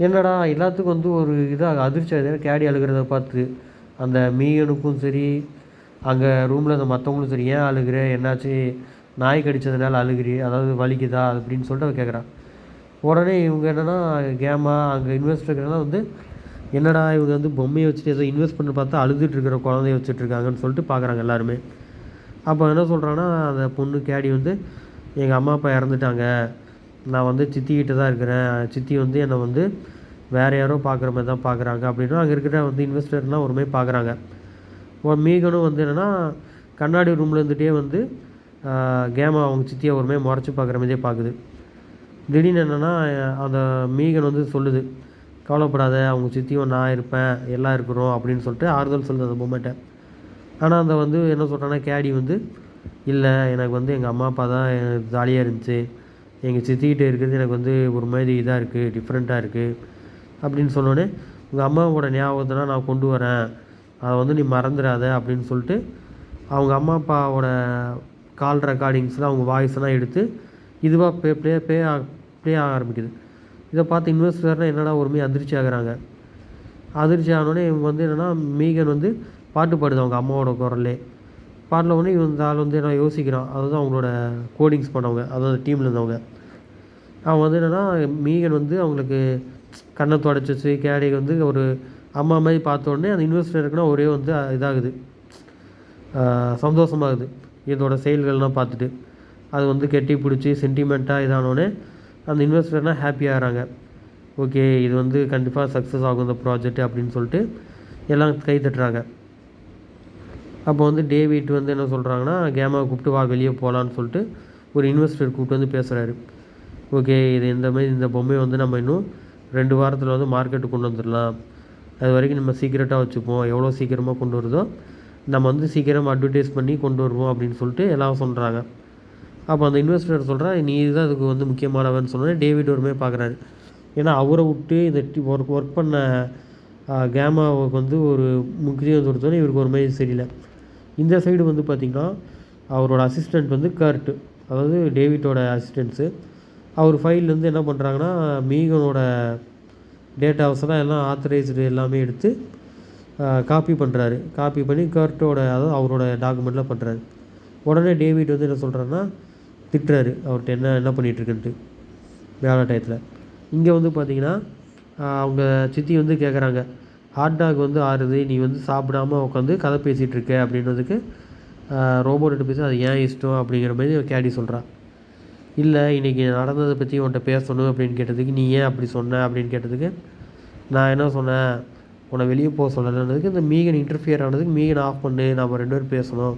என்னடா எல்லாத்துக்கும் வந்து ஒரு இதாக அதிர்ச்சி ஆகுது கேடி அழுகிறத பார்த்து. அந்த மீகனுக்கும் சரி அங்கே ரூமில் அந்த மற்றவங்களும் சரி, ஏன் அழுகிற, என்னாச்சு, நாய் கடித்ததுனால அழுகிறி, அதாவது வலிக்குதா அப்படின்னு சொல்லிட்டு அவள் கேட்குறான். உடனே இவங்க என்னென்னா கேமா அங்கே இன்வெஸ்டர்லாம் வந்து என்னடா இவங்க வந்து பொம்மையை வச்சுட்டு ஏதோ இன்வெஸ்ட் பண்ணி பார்த்தா அழுதுட்டுருக்கிற குழந்தைய வச்சுட்ருக்காங்கன்னு சொல்லிட்டு பார்க்குறாங்க எல்லாருமே. அப்போ என்ன சொல்கிறான்னா அந்த பொண்ணு கேடி வந்து எங்கள் அம்மா அப்பா இறந்துட்டாங்க, நான் வந்து சித்திக்கிட்ட தான் இருக்கிறேன், சித்தி வந்து என்னை வந்து வேறு யாரோ பார்க்குற மாதிரி தான் பார்க்குறாங்க அப்படின்னா அங்கே இருக்கிற வந்து இன்வெஸ்டர்லாம் ஒரு மாதிரி பார்க்குறாங்க. மீகனும் வந்து என்னென்னா கண்ணாடி ரூமில் இருந்துகிட்டே வந்து கேமா அவங்க சித்தியை ஒரு மாதிரி முறைச்சி பார்க்குற மாதிரியே பார்க்குது. திடீர்னு என்னென்னா அந்த மீகன் வந்து சொல்லுது, கவலைப்படாத அவங்க சித்தியும் நான் இருப்பேன் எல்லாம் இருக்கிறோம் அப்படின்னு சொல்லிட்டு ஆறுதல் சொல்லுது அந்த பொம்மைட்ட. ஆனால் அந்த வந்து என்ன சொல்கிறான்னா கேடி வந்து இல்லை எனக்கு வந்து எங்கள் அம்மா அப்பா தான் ஜாலியாக இருந்துச்சு, எங்கள் சித்திக்கிட்ட இருக்கிறது எனக்கு வந்து ஒரு மாதிரி இதாக இருக்குது, டிஃப்ரெண்ட்டாக இருக்குது அப்படின்னு சொன்னோடனே உங்கள் அம்மாவோட ஞாபகத்தெல்லாம் நான் கொண்டு வரேன், அதை வந்து நீ மறந்துடாத அப்படின்னு சொல்லிட்டு அவங்க அம்மா அப்பாவோட கால் ரெக்கார்டிங்ஸ்லாம் அவங்க வாய்ஸ்லாம் எடுத்து இதுவாக ப்ளே ஆக ஆரம்பிக்குது. இதை பார்த்து இன்வெஸ்டர்னால் என்னடா ஒருமே அதிர்ச்சி ஆகுறாங்க. அதிர்ச்சி ஆனோடனே இவங்க வந்து என்னென்னா மீகன் வந்து பாட்டு பாடுது அவங்க அம்மாவோட குரல்லே. பாடின உடனே இவங்க ஆள் வந்து என்ன யோசிக்கிறான், அதுதான் அவங்களோட கோடிங்ஸ் பண்ணவங்க, அதாவது டீமில் இருந்தவங்க. அவன் வந்து என்னென்னா மீகன் வந்து அவங்களுக்கு கண்ணை தொடச்சிச்சு கேடி வந்து ஒரு அம்மா மாதிரி பார்த்த உடனே அந்த இன்வெஸ்டருக்குன்னா ஒரே வந்து இதாகுது, சந்தோஷமாகுது இதோட செயல்கள்லாம் பார்த்துட்டு. அது வந்து கெட்டி பிடிச்சி சென்டிமெண்ட்டாக இதானோடனே அந்த இன்வெஸ்டர்னால் ஹாப்பியாகிறாங்க. ஓகே இது வந்து கண்டிப்பாக சக்ஸஸ் ஆகும் இந்த ப்ராஜெக்ட் அப்படின்னு சொல்லிட்டு எல்லாம் கை தட்டுறாங்க. அப்போ வந்து டேவிட் வந்து என்ன சொல்கிறாங்கன்னா கேமாவை கூப்பிட்டு வா வெளியே போகலான்னு சொல்லிட்டு ஒரு இன்வெஸ்டர் கூப்பிட்டு வந்து பேசுகிறாரு. ஓகே இது இந்த பொம்மையை வந்து நம்ம இன்னும் 2 வாரத்தில் வந்து மார்க்கெட்டுக்கு கொண்டு வந்துடலாம், அது வரைக்கும் நம்ம சீக்கிரட்டாக வச்சுப்போம், எவ்வளோ சீக்கிரமாக கொண்டு வருதோ நம்ம வந்து சீக்கிரமாக அட்வர்டைஸ் பண்ணி கொண்டு வருவோம் அப்படின்னு சொல்லிட்டு எல்லாம் சொல்கிறாங்க. அப்போ அந்த இன்வெஸ்டர் சொல்கிறா நீ தான் அதுக்கு வந்து முக்கியமானவன்னு சொன்னோன்னே டேவிட் ஒருமே பார்க்குறாரு. ஏன்னா அவரை விட்டு இந்த ஒர்க் பண்ண கேமாவுக்கு வந்து ஒரு முக்கியம் கொடுத்தோன்னே இவருக்கு ஒரு மாதிரி சரியில்லை. இந்த சைடு வந்து பார்த்திங்கன்னா அவரோட அசிஸ்டண்ட் வந்து கர்ட், அதாவது டேவிட்டோட அசிஸ்டன்ஸு, அவர் ஃபைல்லேருந்து என்ன பண்ணுறாங்கன்னா மீகனோட டேட்டாஸ்லாம் எல்லாம் ஆத்தரைஸ்டு எல்லாமே எடுத்து காப்பி பண்ணுறாரு. காப்பி பண்ணி கர்ட்டோட அதாவது அவரோட டாக்குமெண்ட்டில் பண்ணுறாரு. உடனே டேவிட் வந்து என்ன சொல்கிறாருன்னா திட்டுறாரு அவர்கிட்ட என்ன பண்ணிகிட்ருக்குன்ட்டு வேலை டயத்தில். இங்கே வந்து பார்த்திங்கன்னா அவங்க சித்தி வந்து கேட்குறாங்க, ஹாட் டாக் வந்து ஆறுது, நீ வந்து சாப்பிடாமல் உட்காந்து கதை பேசிகிட்டு இருக்க அப்படின்றதுக்கு ரோபோட்டு பேசி அது ஏன் இஷ்டம் அப்படிங்கிற மாதிரி கேடி சொல்கிறான். இல்லை இன்றைக்கி நடந்ததை பற்றி உன்கிட்ட பேசணும் அப்படின்னு கேட்டதுக்கு நீ ஏன் அப்படி சொன்ன அப்படின்னு கேட்டதுக்கு நான் என்ன சொன்னேன், உன்னை வெளியே போக சொல்லலைன்னதுக்கு இந்த மீகன் இன்டர்ஃபியர் ஆனதுக்கு மீகன் ஆஃப் பண்ணு, நம்ம 2 பேரும் பேசணும்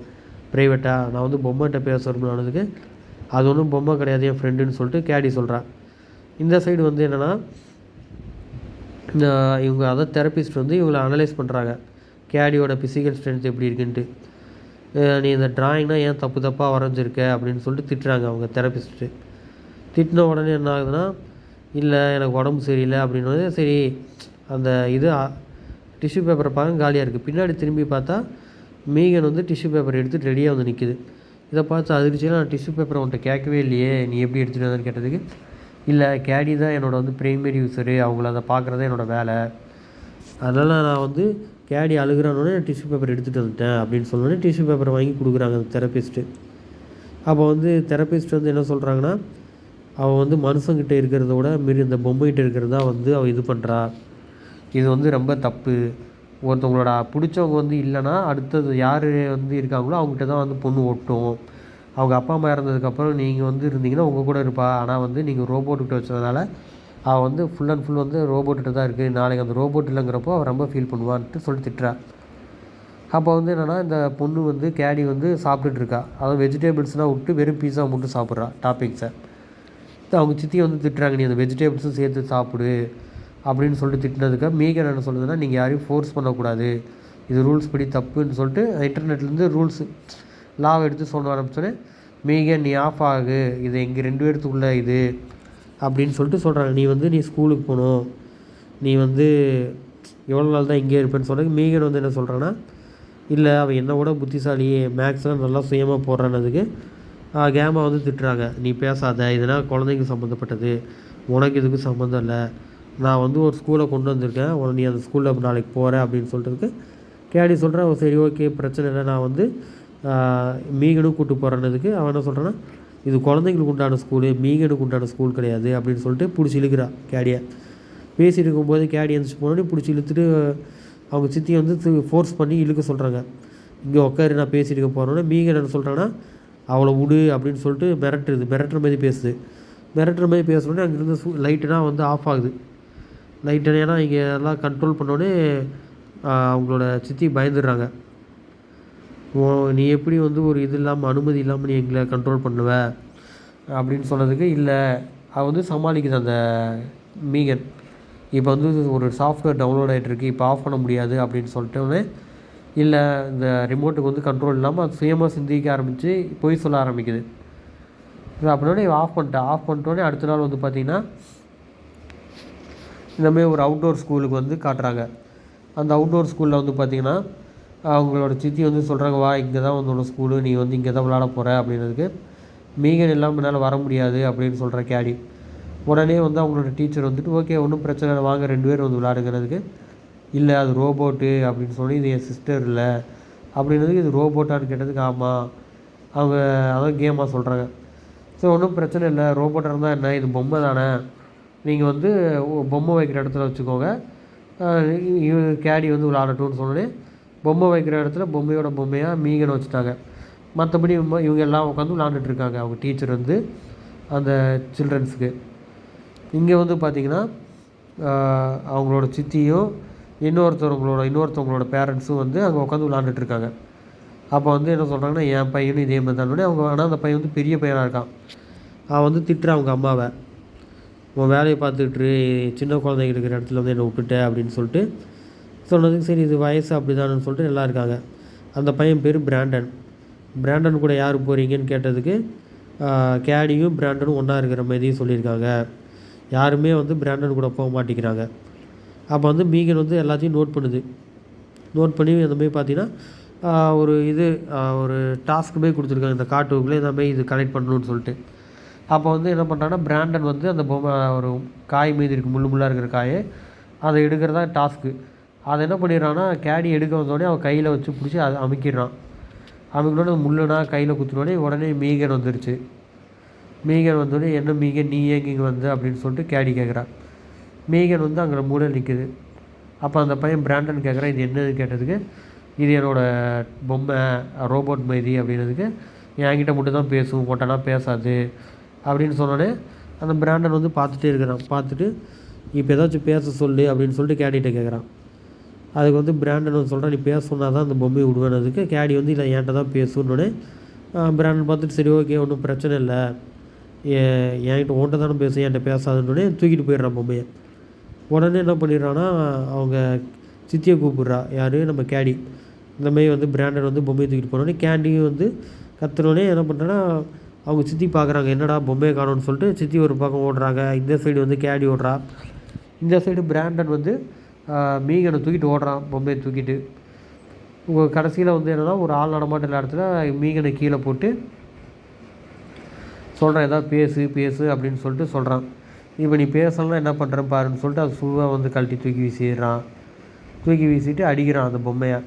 ப்ரைவேட்டாக, நான் வந்து பொம்மைகிட்ட பேச விரும்பினதுக்கு அது ஒன்றும் பொம்மை கிடையாது என் ஃப்ரெண்டுன்னு சொல்லிட்டு கேடி சொல்கிறான். இந்த சைடு வந்து என்னென்னா இவங்க அதாவது தெரப்பிஸ்ட் வந்து இவங்களை அனலைஸ் பண்ணுறாங்க, கேடியோட ஃபிசிக்கல் ஸ்ட்ரென்த் எப்படி இருக்குன்ட்டு. நீ இந்த ட்ராயிங்னால் ஏன் தப்பு தப்பாக வரைஞ்சிருக்க அப்படின்னு சொல்லிட்டு திட்டுறாங்க அவங்க தெரப்பிஸ்ட்டு. திட்டின உடனே என்ன ஆகுதுன்னா, இல்லை எனக்கு உடம்பு சரியில்லை அப்படின்னோடனே சரி அந்த இது டிஷ்யூ பேப்பரை பார்க்க காலியாக இருக்குது. பின்னாடி திரும்பி பார்த்தா மீகன் வந்து டிஷ்யூ பேப்பர் எடுத்துகிட்டு ரெடியாக வந்து நிற்கிது. இதை பார்த்து அதிர்ச்சியில் நான் டிஷ்யூ பேப்பரை உன்ட்ட கேட்கவே இல்லையே, நீ எப்படி எடுத்துகிட்டு வந்தேன்னு கேட்டதுக்கு, இல்லை கேடி தான் என்னோடய வந்து ப்ரைமரி யூஸரு, அவங்கள அதை பார்க்குறது என்னோடய வேலை, அதனால் நான் வந்து கேடி அழுகிறானோடனே டிஷ்யூ பேப்பர் எடுத்துகிட்டு வந்துட்டேன் அப்படின்னு சொன்னோடனே டிஷ்யூ பேப்பரை வாங்கி கொடுக்குறாங்க அந்த தெரப்பிஸ்ட்டு. அப்போ வந்து தெரப்பிஸ்ட் வந்து என்ன சொல்கிறாங்கன்னா, அவள் வந்து மனுஷங்கிட்ட இருக்கிறத விட மாரி இந்த பொம்மைகிட்ட இருக்கிறது தான் வந்து அவள் இது பண்ணுறா, இது வந்து ரொம்ப தப்பு. ஒருத்தவங்களோட பிடிச்சவங்க வந்து இல்லைன்னா அடுத்தது யார் வந்து இருக்காங்களோ அவங்ககிட்ட தான் வந்து பொண்ணு ஒட்டும். அவங்க அப்பா அம்மா இறந்ததுக்கப்புறம் நீங்கள் வந்து இருந்தீங்கன்னா உங்கள் கூட இருப்பா, ஆனால் வந்து நீங்கள் ரோபோட்டுக்கிட்ட வச்சதுனால அவள் வந்து ஃபுல் அண்ட் ஃபுல் வந்து ரோபோட்டுகிட்ட தான் இருக்குது, நாளைக்கு அந்த ரோபோட் இல்லைங்கிறப்போ அவள் ரொம்ப ஃபீல் பண்ணுவான்ட்டு சொல்லி திட்டுறா. அப்போ வந்து என்னென்னா இந்த பொண்ணு வந்து கேடி வந்து சாப்பிட்டுட்ருக்கா, அதாவது வெஜிடேபிள்ஸ்லாம் விட்டு வெறும் பீஸா மட்டும் சாப்பிட்றா டாப்பிக்ஸை. அவங்க சித்தி வந்து திட்டுறாங்க, நீ அந்த வெஜிடேபிள்ஸும் சேர்த்து சாப்பிடு அப்படின்னு சொல்லிட்டு திட்டினதுக்கு மீகன் என்ன சொல்லுதுன்னா, நீங்கள் யாரையும் ஃபோர்ஸ் பண்ணக்கூடாது, இது ரூல்ஸ் படி தப்புன்னு சொல்லிட்டு இன்டர்நெட்லேருந்து ரூல்ஸு லாவை எடுத்து சொல்ல ஆரம்பிச்சோன்னே மீகன் நீ ஆஃப் ஆகு, இது எங்கள் 2 பேர்த்துக்குள்ளே இது அப்படின்னு சொல்லிட்டு சொல்கிறாங்க. நீ ஸ்கூலுக்கு போகணும், நீ வந்து எவ்வளோ நாள் தான் இங்கே இருப்பேன்னு சொன்னது. மீகன் வந்து என்ன சொல்கிறான்னா, இல்லை அவள் என்னை விட புத்திசாலி, மேக்ஸ்லாம் நல்லா சுயமாக போடுறானதுக்கு கேமா வந்து திட்டுறாங்க, நீ பேசாத, இதெல்லாம் குழந்தைங்க சம்மந்தப்பட்டது, உனக்கு இதுக்கு சம்மந்தம் இல்லை, நான் வந்து ஒரு ஸ்கூலை கொண்டு வந்திருக்கேன், நீ அந்த ஸ்கூலில் நாளைக்கு போகிற அப்படின்னு சொல்கிறதுக்கு கேடி சொல்கிறேன், சரி ஓகே பிரச்சனை இல்லை, நான் வந்து மீகனும் கூப்பிட்டு போகிறேன்னதுக்கு அவன் என்ன சொல்கிறான்னா, இது குழந்தைங்களுக்கு உண்டான ஸ்கூலு, மீகனுக்கு உண்டான ஸ்கூல் கிடையாது அப்படின்னு சொல்லிட்டு பிடிச்சி இழுக்கிறா கேடியை. பேசிட்டு இருக்கும்போது கேடி எழுந்திரிச்சு போனோடனே பிடிச்சி இழுத்துட்டு அவங்க சித்தியை வந்து ஃபோர்ஸ் பண்ணி இழுக்க சொல்கிறாங்க, இங்கே உட்காரு நான் பேசிட்டு இருக்க போகிறோன்னே மீகன் என்ன சொல்கிறான்னா, அவளை விடு அப்படின்னு சொல்லிட்டு மிரட்டுற மாதிரி பேசுது. மிரட்டுற மாதிரி பேசுனோடனே அங்கேருந்து லைட்டுனா வந்து ஆஃப் ஆகுது. லைட்டு ஏன்னா இங்கே எல்லாம் கண்ட்ரோல் பண்ணோடனே அவங்களோட சித்தி பயந்துடுறாங்க. நீ எப்படி வந்து ஒரு இது இல்லாமல் அனுமதி இல்லாமல் நீ எங்களை கண்ட்ரோல் பண்ணுவ அப்படின்னு சொன்னதுக்கு, இல்லை அவள் வந்து சமாளிக்குது அந்த மீகன். இப்போ வந்து ஒரு சாஃப்ட்வேர் டவுன்லோட் ஆகிட்டுருக்கு, இப்போ ஆஃப் பண்ண முடியாது அப்படின்னு சொல்லிட்டோன்னே, இல்லை இந்த ரிமோட்டுக்கு வந்து கண்ட்ரோல் இல்லாமல் அது சுயமாக சிந்திக்க ஆரம்பித்து பொய் சொல்ல ஆரம்பிக்குது. அப்படின்னோடனே ஆஃப் பண்ணிட்டோன்னே அடுத்த நாள் வந்து பார்த்திங்கன்னா இந்தமாதிரி ஒரு அவுட்டோர் ஸ்கூலுக்கு வந்து காட்டுறாங்க. அந்த அவுட்டோர் ஸ்கூலில் வந்து பார்த்திங்கன்னா அவங்களோட சித்தி வந்து சொல்கிறாங்க, வா இங்கே தான் உன்னோட ஸ்கூலு, நீ வந்து இங்கே தான் விளாட போகிற அப்படின்றதுக்கு, மீகன் இல்லாமல் என்னால் வர முடியாது அப்படின்னு சொல்கிற கேடி. உடனே வந்து அவங்களோட டீச்சர் வந்துட்டு ஓகே ஒன்றும் பிரச்சனை இல்லை, வாங்க 2 பேர் வந்து விளாடுங்கிறதுக்கு, இல்லை அது ரோபோட்டு அப்படின்னு சொல்லி, இது என் சிஸ்டர் இல்லை அப்படின்றதுக்கு, இது ரோபோட்டான்னு கேட்டதுக்கு ஆமாம், அவங்க அதான் கேமாக சொல்கிறாங்க. ஸோ ஒன்றும் பிரச்சனை இல்லை, ரோபோட்டாக இருந்தால் என்ன, இது பொம்மை தானே, நீங்கள் வந்து பொம்மை வைக்கிற இடத்துல வச்சுக்கோங்க, கேடி வந்து விளாடட்டும்னு சொன்னோடனே பொம்மை வைக்கிற இடத்துல பொம்மையோட பொம்மையாக மீகன் வச்சுட்டாங்க. மற்றபடி இவங்க எல்லாம் உட்காந்து விளாண்டுட்ருக்காங்க அவங்க டீச்சர் வந்து அந்த சில்ட்ரன்ஸுக்கு. இங்கே வந்து பார்த்திங்கன்னா அவங்களோட சித்தியும் இன்னொருத்தவங்களோட பேரண்ட்ஸும் வந்து அங்கே உட்காந்து விளாண்டுட்ருக்காங்க. அப்போ வந்து என்ன சொல்கிறாங்கன்னா, என் பையனும் இதே மாதிரி தானே அவங்க, ஆனால் அந்த பையன் வந்து பெரிய பையனாக இருக்கான். அவன் வந்து திட்டுறான் அவங்க அம்மாவை, உன் வேலையை பார்த்துக்கிட்டு சின்ன குழந்தைங்க இருக்கிற இடத்துல வந்து என்னை விட்டுட்ட அப்படின்னு சொல்லிட்டு சொன்னதுக்கு, சரி இது வயசு அப்படி தானு சொல்லிட்டு எல்லாம் இருக்காங்க. அந்த பையன் பேர் பிராண்டன் கூட யார் போகிறீங்கன்னு கேட்டதுக்கு, கேடியும் பிராண்டனும் ஒன்றா இருக்கிற மாதிரியும் சொல்லியிருக்காங்க, யாருமே வந்து பிராண்டன் கூட போக மாட்டேங்கிறாங்க. அப்போ வந்து மீகன் வந்து எல்லாத்தையும் நோட் பண்ணி அந்த மாதிரி பார்த்தீங்கன்னா ஒரு டாஸ்க்கு போய் கொடுத்துருக்காங்க, இந்த காட்டுக்குள்ளே இந்த மாதிரி இது கலெக்ட் பண்ணணும்னு சொல்லிட்டு. அப்போ வந்து என்ன பண்ணுறாங்கன்னா, பிராண்டன் வந்து அந்த பொம்மை ஒரு காய் மீது இருக்குது, முள்ளாக இருக்கிற காயை அதை எடுக்கிறதா டாஸ்க்கு. அதை என்ன பண்ணிடுறான்னா, கேடி எடுக்க வந்தோடனே அவன் கையில் வச்சு பிடிச்சி அதை அமுக்கிடுறான். அமுக்கினோடனே முள்ளுனா கையில் குத்தினோடனே உடனே மீகன் வந்துருச்சு. மீகன் வந்தோடனே, என்ன மீகன் நீ ஏங்க இங்கே வந்து அப்படின்னு சொல்லிட்டு கேடி கேட்குறான். மீகன் வந்து அங்கே மூட நிற்குது. அப்போ அந்த பையன் பிராண்டன் கேட்குறான், இது என்னன்னு கேட்டதுக்கு, இது என்னோடய பொம்மை ரோபோட் மாதிரி அப்படின்றதுக்கு, என்கிட்ட மட்டும் தான் பேசும், போட்டோன்னா பேசாது அப்படின்னு சொன்னோடனே அந்த பிராண்டன் வந்து பார்த்துட்டே இருக்கிறான். பார்த்துட்டு இப்போ ஏதாச்சும் பேச சொல்லு அப்படின்னு சொல்லிட்டு கேடிகிட்ட கேட்குறான். அதுக்கு வந்து பிராண்டன் வந்து சொல்கிறான், நீ பேச சொன்னால் தான் அந்த பொம்மையை விடுவேனதுக்கு கேடி வந்து இல்லை என்கிட்ட தான் பேசுன்னொடனே பிராண்டன் பார்த்துட்டு சரி ஓகே ஒன்றும் பிரச்சனை இல்லை, என்கிட்ட உன்கிட்ட தானே பேச என்கிட்ட பேசாதுன்னொடனே தூக்கிட்டு போயிடுறான் பொம்மையை. உடனே என்ன பண்ணிடுறான்னா அவங்க சித்தியை கூப்பிட்றா, யார் நம்ம கேடி. இந்தமாரி வந்து பிராண்டன் வந்து பொம்மையை தூக்கிட்டு போனோடனே கேண்டியும் வந்து கத்துனோடனே என்ன பண்ணுறேன்னா அவங்க சித்தி பார்க்குறாங்க, என்னடா பொம்மையை காணோன்னு சொல்லிட்டு சித்தி ஒரு பக்கம் ஓடுறாங்க. இந்த சைடு வந்து கேடி ஓடுறா, இந்த சைடு பிராண்டன் வந்து மீகனை தூக்கிட்டு ஓடுறான் பொம்மையை தூக்கிட்டு. கடைசியில் வந்து என்னென்னா ஒரு ஆள் நடமாட்ட இடத்துல மீகனை கீழே போட்டு சொல்கிறான், எதாவது பேசு பேசு அப்படின்னு சொல்லிட்டு சொல்கிறான். இப்போ நீ பேசலாம் என்ன பண்ணுறேன் பாருன்னு சொல்லிட்டு அது சுவாக வந்து கழட்டி தூக்கி வீசிடுறான். தூக்கி வீசிட்டு அடிக்கிறான் அந்த பொம்மையை.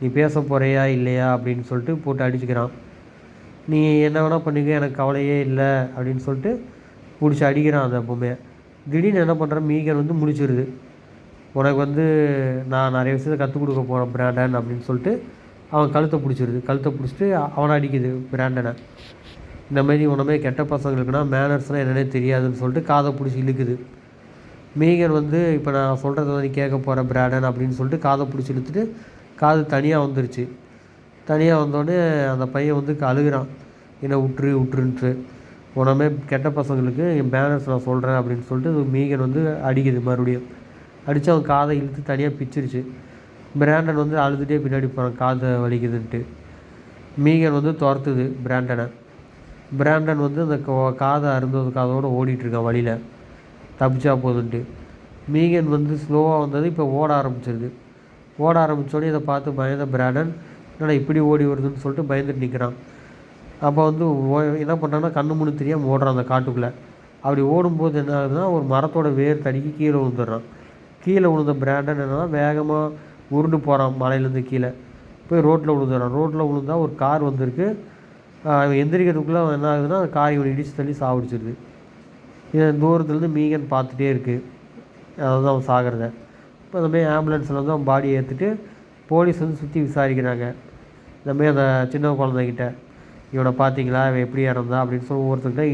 நீ பேச போகிறியா இல்லையா அப்படின்னு சொல்லிட்டு போட்டு அடிச்சுக்கிறான். நீ என்ன வேணால் பண்ணிக்க எனக்கு கவலையே இல்லை அப்படின்னு சொல்லிட்டு பிடிச்சி அடிக்கிறான் அந்த பொம்மையை. திடீர்னு என்ன பண்ணுறான், மீகன் வந்து முடிச்சிருது. உனக்கு வந்து நான் நிறைய விஷயத்தை கற்றுக் கொடுக்க போகிறேன் பிராண்டன் அப்படின்னு சொல்லிட்டு அவன் கழுத்தை பிடிச்சிருது. கழுத்தை பிடிச்சிட்டு அவனை அடிக்குது பிராண்டனை. இந்தமாரி உனமே கெட்ட பசங்களுக்குன்னா மேனர்ஸ்னால் என்னென்னே தெரியாதுன்னு சொல்லிட்டு காதை பிடிச்சி இழுக்குது. மீகன் வந்து இப்போ நான் சொல்கிறத நீ கேட்க போகிற பிராண்டன் அப்படின்னு சொல்லிட்டு காதை பிடிச்சி இழுத்துட்டு காது தனியாக வந்துருச்சு. தனியாக வந்தோடனே அந்த பையன் வந்து அழுகிறான், என்னை விட்டுருன்ட்டு. உனமே கெட்ட பசங்களுக்கு என் பேனர்ஸ் நான் சொல்கிறேன் அப்படின்னு சொல்லிட்டு மீகன் வந்து அடிக்குது. மறுபடியும் அடித்து அவன் காதை இழுத்து தனியாக பிச்சிருச்சு. பிராண்டன் வந்து அழுதுகிட்டே பின்னாடி போகிறான் காதை வலிக்குதுன்ட்டு. மீகன் வந்து துரத்துது பிராண்டனை. பிராண்டன் வந்து அந்த காதை அருந்ததுக்காதோடு ஓடிட்டுருக்கான் வழியில், தப்பிச்சா போதுன்ட்டு. மீகன் வந்து ஸ்லோவாக வந்தது இப்போ ஓட ஆரம்பிச்சிருது. ஓட ஆரம்பித்தோடனே இதை பார்த்து பயந்த பிராண்டன் என்னடா இப்படி ஓடி வருதுன்னு சொல்லிட்டு பயந்துட்டு நிற்கிறான். அப்போ வந்து என்ன பண்ணுறான்னா கண்ணு முன்னு தெரியாமல் ஓடுறான் அந்த காட்டுக்குள்ளே. அப்படி ஓடும்போது என்ன ஆகுதுன்னா ஒரு மரத்தோட வேர் தடிக்கி கீழே விழுந்துடுறான். கீழே விழுந்த பிராண்டன் என்னன்னா வேகமாக உருண்டு போகிறான். மலையிலேருந்து கீழே போய் ரோட்டில் விழுந்துடுறான். ரோட்டில் விழுந்தா ஒரு கார் வந்திருக்கு. அவன் எந்திரிக்கிறதுக்குள்ளே என்ன ஆகுதுன்னா அந்த கார் இவனை இடித்து தள்ளி சாப்பிடுச்சிருது. இதை தூரத்துலேருந்து மீகன் பார்த்துட்டே இருக்குது, அதாவது அவன் சாகிறத. இப்போ அந்தமாரி ஆம்புலன்ஸில் வந்து அவன் பாடியை ஏற்றுட்டு போலீஸ் வந்து சுற்றி விசாரிக்கிறாங்க. இந்தமாரி அந்த சின்ன குழந்தைகிட்ட இவனை பார்த்தீங்களா, இவன் எப்படி இறந்தா அப்படின்னு சொல்லி ஒவ்வொருத்தர்கிட்ட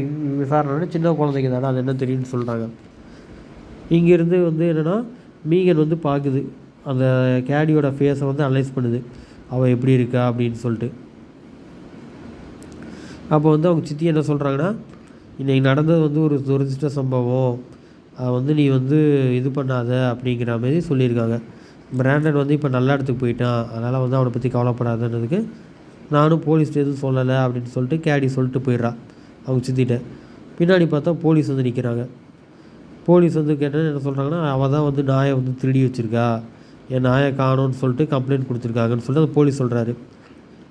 விசாரணை. சின்ன குழந்தைங்க தானே அது என்ன தெரியும்னு சொல்கிறாங்க. இங்கேருந்து வந்து என்னென்னா மீகன் வந்து பார்க்குது, அந்த கேடியோட ஃபேஸை வந்து அனலைஸ் பண்ணுது, அவள் எப்படி இருக்கா அப்படின்னு சொல்லிட்டு. அப்போ வந்து அவங்க சித்தி என்ன சொல்கிறாங்கன்னா, இன்றைக்கி நடந்தது வந்து ஒரு துரதிர்ஷ்ட சம்பவம், அதை வந்து நீ வந்து இது பண்ணாத அப்படிங்கிற மாதிரி சொல்லியிருக்காங்க. பிராண்டன் வந்து இப்போ நல்ல இடத்துக்கு போயிட்டான், அதனால் வந்து அவனை பற்றி கவலைப்படாதன்றதுக்கு நானும் போலீஸ்ட்டு எதுவும் சொல்லலை அப்படின்னு சொல்லிட்டு கேடி சொல்லிட்டு போயிடுறா அவங்க சித்திட்ட. பின்னாடி பார்த்தா போலீஸ் வந்து நிற்கிறாங்க. போலீஸ் வந்து கேட்டால் என்ன சொல்கிறாங்கன்னா, அவள் தான் வந்து நாயை வந்து திருடி வச்சுருக்கா, என் நாயை காணோன்னு சொல்லிட்டு கம்ப்ளைண்ட் கொடுத்துருக்காங்கன்னு சொல்லிட்டு அந்த போலீஸ் சொல்கிறாரு.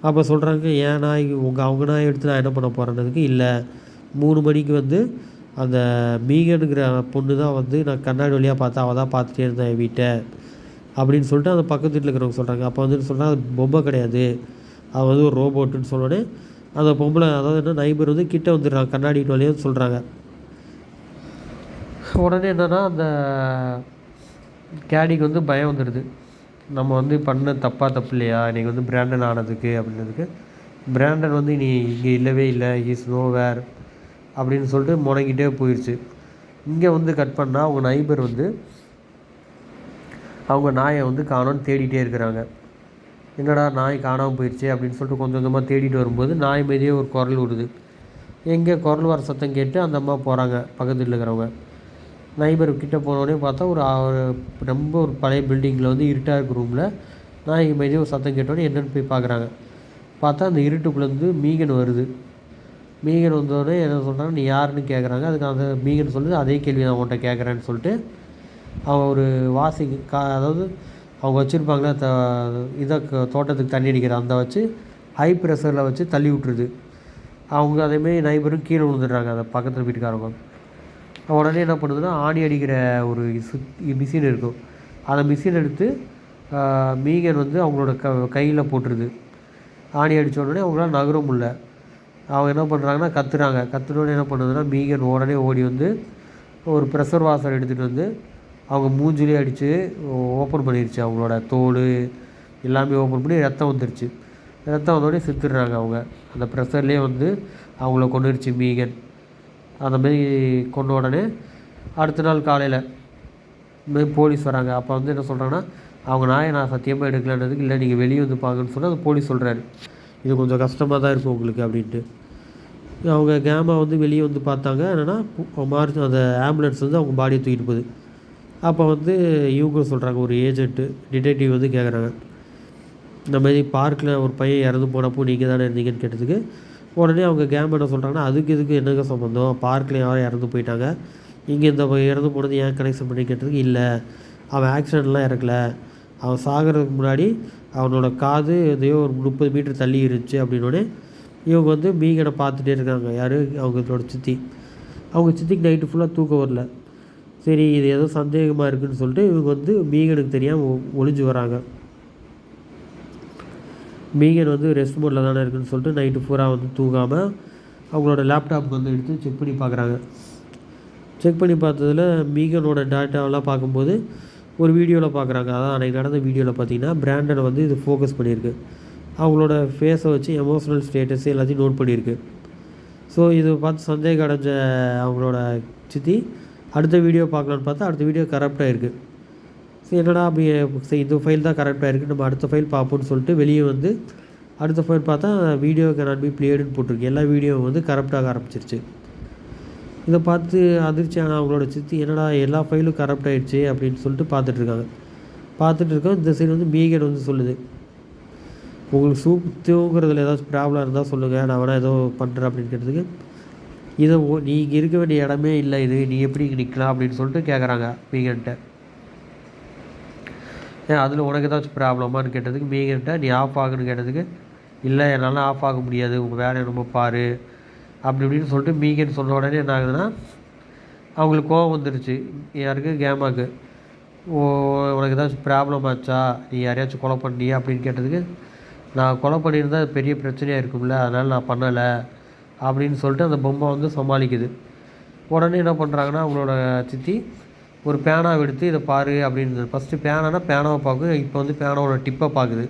அப்போ சொல்கிறாங்க, ஏன் நாய் அவங்க நாயை எடுத்து நான் என்ன பண்ண போகிறேன்னதுக்கு, இல்லை 3 மணிக்கு வந்து அந்த மீகனுங்கிற பொண்ணு தான் வந்து நான் கண்ணாடி வழியாக பார்த்தா அவள் தான் பார்த்துட்டே இருந்தேன் என் வீட்டை அப்படின்னு சொல்லிட்டு அந்த பக்கத்து வீட்டில் இருக்கிறவங்க சொல்கிறாங்க. அப்போ வந்து சொல்கிறாங்க அது பொம்மை கிடையாது, அது வந்து ஒரு ரோபோட்டுன்னு சொன்னோடனே அந்த பொம்பளை அதாவது என்ன நைபர் வந்து கிட்டே வந்துடுறாங்க கண்ணாடி வழியாக சொல்கிறாங்க. உடனே என்னென்னா அந்த கேடிக்கு வந்து பயம் வந்துடுது, நம்ம வந்து பண்ண தப்பு இல்லையா இன்றைக்கி வந்து பிராண்டன் ஆனதுக்கு அப்படின்றதுக்கு. பிராண்டன் வந்து நீ இங்கே இல்லவே இல்லை, இஸ் நோ வேர் அப்படின்னு சொல்லிட்டு முடங்கிட்டே போயிடுச்சு. இங்கே வந்து கட் பண்ணால் அவங்க நைபர் வந்து அவங்க நாயை வந்து காணோன்னு தேடிகிட்டே இருக்கிறாங்க. என்னடா நாய் காணாமல் போயிடுச்சு அப்படின்னு சொல்லிட்டு கொஞ்சம் கொஞ்சமாக தேடிட்டு வரும்போது நாய் மீதியே ஒரு குரல் விடுது. எங்கே குரல் வர சத்தம் கேட்டு அந்த அம்மா போகிறாங்க பக்கத்தில் இருக்கிறவங்க. நைபர் கிட்டே போனோடனே பார்த்தா ஒரு ரொம்ப ஒரு பழைய பில்டிங்கில் வந்து இருட்டாக இருக்க ரூமில் நாய் மீதியே ஒரு சத்தம் கேட்டோடனே என்னென்னு போய் பார்க்குறாங்க. பார்த்தா அந்த இருட்டுக்குள்ளேருந்து மீகன் வருது. மீகன் வந்தோடனே என்ன சொல்கிறாங்க, நீ யாருன்னு கேட்குறாங்க. அதுக்கு அந்த மீகன் சொல்லுது, அதே கேள்வி நான் உன்கிட்ட கேட்குறேன்னு சொல்லிட்டு அவன் ஒரு அதாவது அவங்க வச்சுருப்பாங்களே இதை தோட்டத்துக்கு தண்ணி அடிக்கிற அந்த வச்சு ஹை ப்ரெஷரில் வச்சு தள்ளி விட்டுருது. அவங்க அதேமாரி நைபரும் கீழே விழுந்துடுறாங்க அந்த பக்கத்தில் வீட்டுக்காரங்க. உடனே என்ன பண்ணுதுன்னா ஆணி அடிக்கிற ஒரு மிஷின் இருக்கும், அந்த மிஷின் எடுத்து மீகன் வந்து அவங்களோட கையில் போட்டுருது. ஆணி அடித்த உடனே அவங்களால நகர முடியல. அவங்க என்ன பண்ணுறாங்கன்னா கத்துறாங்க. கத்துனோடனே என்ன பண்ணுதுன்னா மீகன் உடனே ஓடி வந்து ஒரு ப்ரெஷர் வாஷர் எடுத்துகிட்டு வந்து அவங்க மூஞ்சிலே அடித்து ஓப்பன் பண்ணிடுச்சு. அவங்களோட தோல் எல்லாமே ஓப்பன் பண்ணி ரத்தம் வந்துடுச்சு. ரத்தம் வந்தோடனே செத்துடுறாங்க அவங்க. அந்த ப்ரெஷர்லேயே வந்து அவங்கள கொண்டுருச்சு மீகன். அந்தமாரி கொண்ட உடனே அடுத்த நாள் காலையில் இதுமாரி போலீஸ் வராங்க. அப்போ வந்து என்ன சொல்கிறாங்கன்னா, அவங்க நாயை நான் சத்தியமாக எடுக்கலன்றதுக்கு, இல்லை நீங்கள் வெளியே வந்து பாருங்கன்னு சொல்லி அந்த போலீஸ் சொல்கிறாரு. இது கொஞ்சம் கஷ்டமாக தான் இருக்கும் உங்களுக்கு அப்படின்ட்டு. அவங்க கேமா வந்து வெளியே வந்து பார்த்தாங்க. என்னென்னா அந்த ஆம்புலன்ஸ் வந்து அவங்க பாடியை தூக்கிட்டு போகுது. அப்போ வந்து இவங்க சொல்கிறாங்க, ஒரு ஏஜென்ட்டு டிடெக்டிவ் வந்து கேட்குறாங்க, இந்த மாதிரி பார்க்கில் ஒரு பையன் இறந்து போனப்போ நீங்கள் தானே இருந்தீங்கன்னு கேட்டதுக்கு, உடனே அவங்க கேம் என்ன சொல்கிறாங்கன்னா, அதுக்கு இதுக்கு என்னங்க சம்மந்தம், பார்க்கில் யாரும் இறந்து போயிட்டாங்க, இங்கே இந்த இறந்து போனது ஏன் கனெக்ஷன் பண்ணி கேட்டதுக்கு, இல்லை அவன் ஆக்சிடெண்ட்லாம் இறக்கலை, அவன் சாகிறதுக்கு முன்னாடி அவனோட காது எதையோ ஒரு 30 மீட்டர் தள்ளி இருந்துச்சு அப்படின்னோடனே இவங்க வந்து மீகனை பார்த்துட்டே இருக்காங்க. யார்? அவங்களோட சித்தி. அவங்க சித்திக்கு நைட்டு ஃபுல்லாக தூக்கம் வரல. சரி இது ஏதோ சந்தேகமாக இருக்குதுன்னு சொல்லிட்டு இவங்க வந்து மீகனுக்கு தெரியாமல் ஒளிஞ்சு வராங்க. மீகன் வந்து ரெஸ்ட் மோடில் தானே இருக்குதுன்னு சொல்லிட்டு நைட்டு பூரா வந்து தூங்காமல் அவங்களோட லேப்டாப்புக்கு வந்து எடுத்து செக் பண்ணி பார்க்குறாங்க. செக் பண்ணி பார்த்ததில் மீகனோட டேட்டாவெல்லாம் பார்க்கும்போது ஒரு வீடியோவில் பார்க்குறாங்க. அதான் அன்றைக்கி நடந்த வீடியோவில் பார்த்தீங்கன்னா பிராண்டனை வந்து இது ஃபோக்கஸ் பண்ணியிருக்கு. அவங்களோட ஃபேஸை வச்சு எமோஷ்னல் ஸ்டேட்டஸ் எல்லாத்தையும் நோட் பண்ணியிருக்கு. ஸோ இதை பார்த்து சந்தேகம் அடைஞ்ச அவங்களோட சித்தி அடுத்த வீடியோ பார்க்கலான்னு பார்த்தா அடுத்த வீடியோ கரெக்டாக இருக்குது. சரி என்னடா அப்படி சரி இந்த ஃபைல் தான் கரெக்டாக இருக்குது, நம்ம அடுத்த ஃபைல் பார்ப்போம்னு சொல்லிட்டு வெளியே வந்து அடுத்த ஃபைல் பார்த்தா வீடியோ கேனாட் பி பிளேடுன்னு போட்டிருக்கு. எல்லா வீடியோவும் வந்து கரெக்டாக ஆரம்பிச்சிருச்சு. இதை பார்த்து அதிர்ச்சியான அவங்களோட சித்தி என்னடா எல்லா ஃபைலும் கரெக்ட் ஆகிடுச்சு அப்படின்னு சொல்லிட்டு பார்த்துட்ருக்காங்க. பார்த்துட்டு இருக்கோம். இந்த சைடு வந்து மீகன் வந்து சொல்லுது, உங்களுக்கு தூங்குறதுல ஏதாச்சும் ப்ராப்ளம் இருந்தால் சொல்லுங்கள், நான் வேணால் ஏதோ பண்ணுறேன் அப்படின்னு கேட்டதுக்கு, இதை நீங்கள் இருக்க வேண்டிய இடமே இல்லை, இது நீ எப்படி இங்கே நிற்கலாம் அப்படின்னு சொல்லிட்டு கேட்குறாங்க மீகன்ட்ட. அதில் உனக்கு ஏதாச்சும் ப்ராப்ளமானு கேட்டதுக்கு மீகன்ட்ட நீ ஆஃப் ஆகுன்னு கேட்டதுக்கு, இல்லை என்னால் ஆஃப் ஆக முடியாது, உங்கள் வேலையை ரொம்ப பாரு அப்படி இப்படின்னு சொல்லிட்டு மீகன் சொன்ன உடனே என்ன ஆகுதுன்னா அவங்களுக்கு கோவம் வந்துருச்சு. யாருக்கு? கேமாக்கு. உனக்கு ஏதாச்சும் ப்ராப்ளம் ஆச்சா, நீ யாரையாச்சும் கொலை பண்ணியா அப்படின்னு கேட்டதுக்கு, நான் கொலை பண்ணியிருந்தால் அது பெரிய பிரச்சனையாக இருக்கும்ல, அதனால் நான் பண்ணலை அப்படின்னு சொல்லிட்டு அந்த பொம்மை வந்து சமாளிக்குது. உடனே என்ன பண்ணுறாங்கன்னா அவங்களோட சித்தி ஒரு பேனாவை எடுத்து இதை பாரு அப்படின்னு, ஃபஸ்ட்டு பேனாவை பார்க்கும், இப்போ வந்து பேனாவோட டிப்பை பார்க்குது.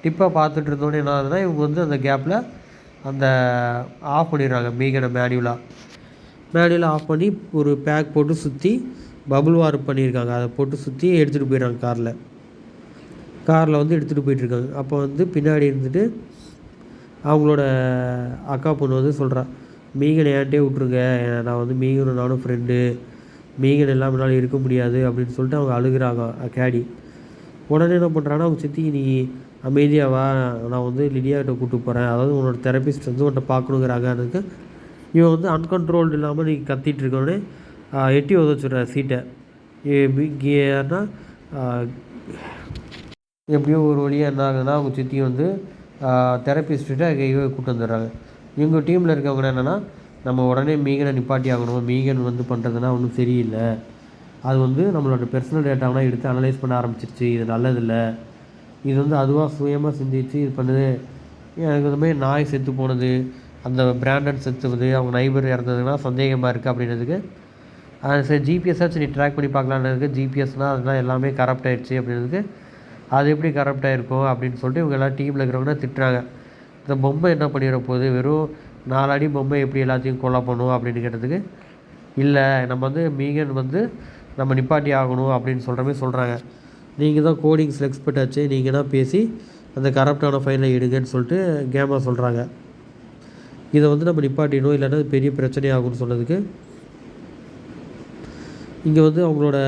டிப்பை பார்த்துட்டு இருந்தோடனே என்ன ஆகுதுன்னா இவங்க வந்து அந்த கேப்பில் அந்த ஆஃப் பண்ணிடுறாங்க மீகனை மேனுவலாக ஆஃப் பண்ணி ஒரு பேக் போட்டு சுற்றி பபுள் வார் பண்ணியிருக்காங்க. அதை போட்டு சுற்றி எடுத்துகிட்டு போயிடுறாங்க காரில் வந்து எடுத்துகிட்டு போயிட்டுருக்காங்க. அப்போ வந்து பின்னாடி இருந்துட்டு அவங்களோட அக்கா பொண்ணு வந்து சொல்கிறா, மீகனை ஏன்ட்டே விட்ருங்க, நான் வந்து மீகனும் நானும் ஃப்ரெண்டு, மீகன் எல்லாம் முன்னால் இருக்க முடியாது அப்படின்னு சொல்லிட்டு அவங்க அழுகிறாங்க கேடி. உடனே என்ன பண்ணுறாங்கன்னா அவங்க சித்தி, நீ அமைதியாவா, நான் வந்து லிடியாகிட்ட கூப்பிட்டு போகிறேன், அதாவது உன்னோட தெரப்பிஸ்ட் வந்து உன்ட்ட பார்க்கணுங்கிறாங்க. அதுக்கு இவன் வந்து அன்கண்ட்ரோல்டு இல்லாமல் நீ கத்திட்டு இருக்கோடனே எட்டி உதச்சிடுற சீட்டை. ஏன்னா எப்படியோ ஒரு வழியாக என்ன ஆகுதுன்னா அவங்க சித்தி வந்து தெரப்பிஸ்ட்டு இவங்க கூப்பிட்டு வந்துடுறாங்க. இவங்க டீமில் இருக்கவங்க என்னென்னா, நம்ம உடனே மீகனை நிப்பாட்டி ஆகணும், மீகன் வந்து பண்ணுறதுனா ஒன்றும் சரியில்லை, அது வந்து நம்மளோட பர்சனல் டேட்டாவெலாம் எடுத்து அனலைஸ் பண்ண ஆரம்பிச்சிருச்சு, இது நல்லதில்லை, இது வந்து அதுவாக சுயமாக சிந்திச்சு இது பண்ணுது, எனக்கு இந்த மாதிரி நாய் செத்து போனது, அந்த பிராண்டன் செத்துவது, அவங்க நைபர் இறந்ததுன்னா சந்தேகமாக இருக்குது அப்படின்றதுக்கு, சரி ஜிபிஎஸ்ஸாச்சும் நீ ட்ராக் பண்ணி பார்க்கலான்றதுக்கு, ஜிபிஎஸ்னால் அதெல்லாம் எல்லாமே கரப்ட் ஆகிடுச்சு அப்படின்றதுக்கு, அது எப்படி கரப்ட் ஆகிருக்கும் அப்படின்னு சொல்லிட்டு இவங்க எல்லாம் டீமில் இருக்கிறவங்க திட்டுறாங்க. இந்த பொம்மை என்ன பண்ணிட போகுது, வெறும் 4 அடி பொம்மை எப்படி எல்லாத்தையும் கொலை பண்ணும் அப்படின்னு கேட்டதுக்கு, இல்லை நம்ம வந்து மீகன் வந்து நம்ம நிப்பாட்டி ஆகணும் அப்படின்னு சொல்கிற மாதிரி சொல்கிறாங்க. நீங்கள் தான் கோடிங்ஸில் எக்ஸ்பர்ட் ஆச்சு, நீங்கள் தான் பேசி அந்த கரப்டான ஃபைலை எடுங்கன்னு சொல்லிட்டு கேமா சொல்கிறாங்க. இதை வந்து நம்ம நிப்பாட்டிடணும், இல்லைன்னா பெரிய பிரச்சனையாகும்னு சொன்னதுக்கு இங்கே வந்து அவங்களோட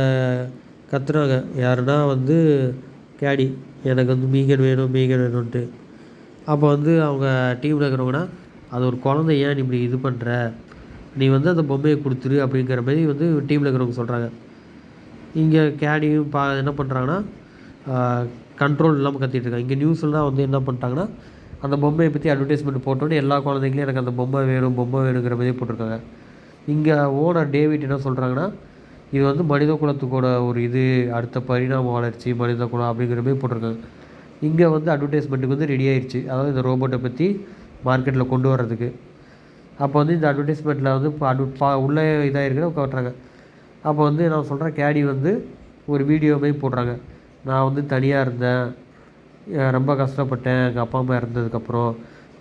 கத்துறாங்க. யாருன்னா வந்து கேடி, எனக்கு வந்து மீகன் வேணும்ன்ட்டு. அப்போ வந்து அவங்க டீமில் இருக்கிறவங்கன்னா, அது ஒரு குழந்தை, ஏன் நீ இப்படி இது பண்ணுற, நீ வந்து அந்த பொம்மையை கொடுத்துரு அப்படிங்கிற மாதிரி வந்து டீமில் இருக்கிறவங்க சொல்கிறாங்க. இங்கே கேடியும் என்ன பண்ணுறாங்கன்னா கண்ட்ரோல் இல்லாமல் கத்திட்டு இருக்காங்க. இங்கே நியூஸ்லாம் வந்து என்ன பண்ணிட்டாங்கன்னா, அந்த பொம்மையை பற்றி அட்வர்டைஸ்மெண்ட் போட்டோன்னே எல்லா குழந்தைங்களையும் எனக்கு அந்த பொம்மை வேணுங்கிற மாதிரி போட்டிருக்காங்க. இங்கே ஓனர் டேவிட் என்ன சொல்கிறாங்கன்னா, இது வந்து மனித குலத்துக்கூட ஒரு இது அடுத்த பரிணாம வளர்ச்சி மனித குலம் அப்படிங்கிற மாதிரி போட்டிருக்காங்க. இங்கே வந்து அட்வர்டைஸ்மெண்ட்டுக்கு வந்து ரெடி ஆயிடுச்சு, அதாவது இந்த ரோபோட்டை பற்றி மார்க்கெட்டில் கொண்டு வர்றதுக்கு. அப்போ வந்து இந்த அட்வர்டைஸ்மெண்ட்டில் வந்து உள்ளே இதாக இருக்கிற காட்டுறாங்க. அப்போ வந்து நான் சொல்கிறேன், கேடி வந்து ஒரு வீடியோ மாதிரி போடுறாங்க. நான் வந்து தனியாக இருந்தேன், ரொம்ப கஷ்டப்பட்டேன் எங்கள் அப்பா அம்மா இறந்ததுக்கப்புறம்,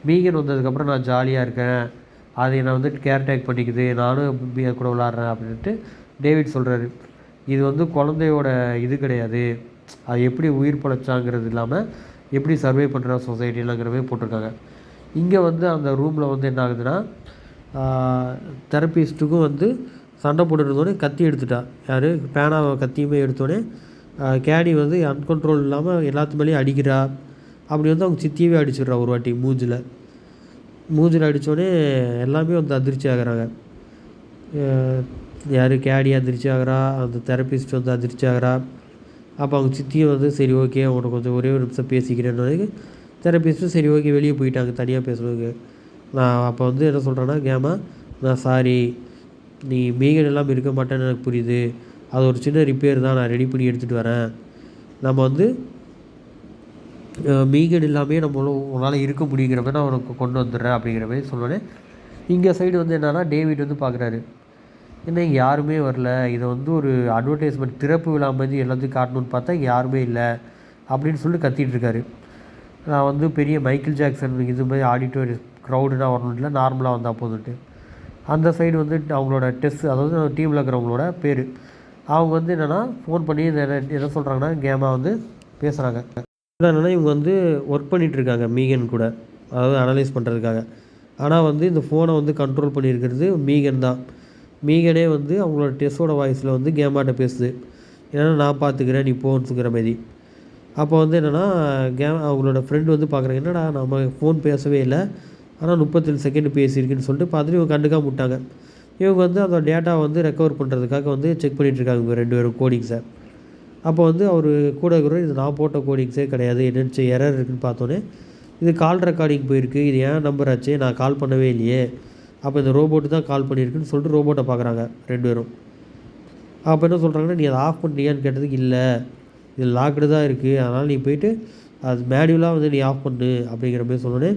மீகன் வந்ததுக்கப்புறம் நான் ஜாலியாக இருக்கேன், அதை நான் வந்து கேர்டேக் பண்ணிக்குது, நானும் கூட விளாட்றேன் அப்படின்ட்டு டேவிட் சொல்கிறாரு. இது வந்து குழந்தையோட இது கிடையாது, அது எப்படி உயிர் பிழைச்சாங்கிறது இல்லாமல் எப்படி சர்வே பண்ணுற சொசைட்டிலங்கிறவே போட்டிருக்காங்க. இங்கே வந்து அந்த ரூமில் வந்து என்ன ஆகுதுன்னா, தெரப்பிஸ்ட்டுக்கும் வந்து சண்டை போட்டுருந்தோடனே கத்தி எடுத்துட்டா. யார் பேனாவை கத்தியுமே எடுத்தோடனே கேடி வந்து அன்கண்ட்ரோல் இல்லாமல் எல்லாத்து மேலேயும் அடிக்கிறா. அப்படி வந்து அவங்க சித்தியவே அடிச்சிடுறா ஒரு வாட்டி மூஞ்சில் அடித்தோடனே எல்லாமே வந்து அதிர்ச்சி ஆகிறாங்க. யார் கேடி அதிர்ச்சி ஆகிறா, அந்த தெரப்பிஸ்ட் வந்து அதிர்ச்சி ஆகிறா. அப்போ அவங்க சித்தியும் வந்து சரி ஓகே உனக்கு கொஞ்சம் ஒரே ஒரு நிமிஷம் பேசிக்கிறேன்னு தெரப்பிஸ்ட்டும் சரி ஓகே வெளியே போயிட்டாங்க தனியாக பேசுறதுக்கு. நான் அப்போ வந்து என்ன சொல்கிறேன்னா கேமா, நான் சாரி, நீ மீகன் எல்லாம் இருக்க மாட்டேன்னு எனக்கு புரியுது, அது ஒரு சின்ன ரிப்பேர் தான், நான் ரெடி பண்ணி எடுத்துகிட்டு வரேன், நம்ம வந்து மீகன் இல்லாமே உன்னால் இருக்க முடியுங்கிற மாதிரி நான் உனக்கு கொண்டு வந்துடுறேன் அப்படிங்கிற மாதிரி சொன்னோன்னே இங்கே சைடு வந்து என்னென்னா டேவிட் வந்து பார்க்குறாரு, என்ன இங்கே யாருமே வரல, இதை வந்து ஒரு அட்வர்டைஸ்மெண்ட் திறப்பு விழா மாதிரி எல்லாத்தையும் காட்டணுன்னு பார்த்தா இங்கே யாருமே இல்லை அப்படின்னு சொல்லிட்டு கத்திகிட்டு இருக்காரு. நான் வந்து பெரிய மைக்கேல் ஜாக்சன் இது மாதிரி ஆடிட்டோரிய க்ரௌடுனா வரணும் இல்லை, நார்மலாக வந்தால் போதுன்ட்டு. அந்த சைடு வந்து அவங்களோட டெஸ்ட், அதாவது டீமில் இருக்கிறவங்களோட பேர், அவங்க வந்து என்னென்னா ஃபோன் பண்ணி என்ன சொல்கிறாங்கன்னா கேமாக வந்து பேசுகிறாங்க. என்னென்னா இவங்க வந்து ஒர்க் பண்ணிகிட்ருக்காங்க மீகன் கூட, அதாவது அனலைஸ் பண்ணுறதுக்காக. ஆனால் வந்து இந்த ஃபோனை வந்து கண்ட்ரோல் பண்ணியிருக்கிறது மீகன் தான். மீகனே வந்து அவங்களோட டெஸ்ஸோட வாய்ஸில் வந்து கேமாட்ட பேசுது, ஏன்னா நான் பார்த்துக்கிறேன் நீ போன்ஸுங்கிற மாதிரி. அப்போ வந்து என்னென்னா அவங்களோட ஃப்ரெண்டு வந்து பார்க்குறாங்க, என்னடா நம்ம ஃபோன் பேசவே இல்லை, ஆனால் 37 செகண்ட் பேசியிருக்குன்னு சொல்லிட்டு பார்த்துட்டு இவங்க கண்டுக்காம விட்டாங்க. இவங்க வந்து அந்த டேட்டாவை வந்து ரெக்கவர் பண்ணுறதுக்காக வந்து செக் பண்ணிகிட்ருக்காங்க இவங்க 2 பேரும் கோடிங்ஸை. அப்போ வந்து அவர் கூட இருக்கிற இது நான் போட்ட கோடிங்ஸே கிடையாது, என்னென்னு எரர் இருக்குதுன்னு பார்த்தோன்னே இது கால் ரெக்கார்டிங் போயிருக்கு, இது ஏன் நம்பர் ஆச்சு, நான் கால் பண்ணவே இல்லையே, அப்போ இந்த ரோபோட்டு தான் கால் பண்ணியிருக்குன்னு சொல்லிட்டு ரோபோட்டை பார்க்குறாங்க 2 பேரும். அப்போ என்ன சொல்கிறாங்கன்னா, நீ அதை ஆஃப் பண்ணியான்னு கேட்டதுக்கு இல்லை, இது லாக்டு தான் இருக்குது, அதனால் நீ போயிட்டு அது மேனுவலாக வந்து நீ ஆஃப் பண்ணு அப்படிங்கிற மாதிரி சொன்னோன்னே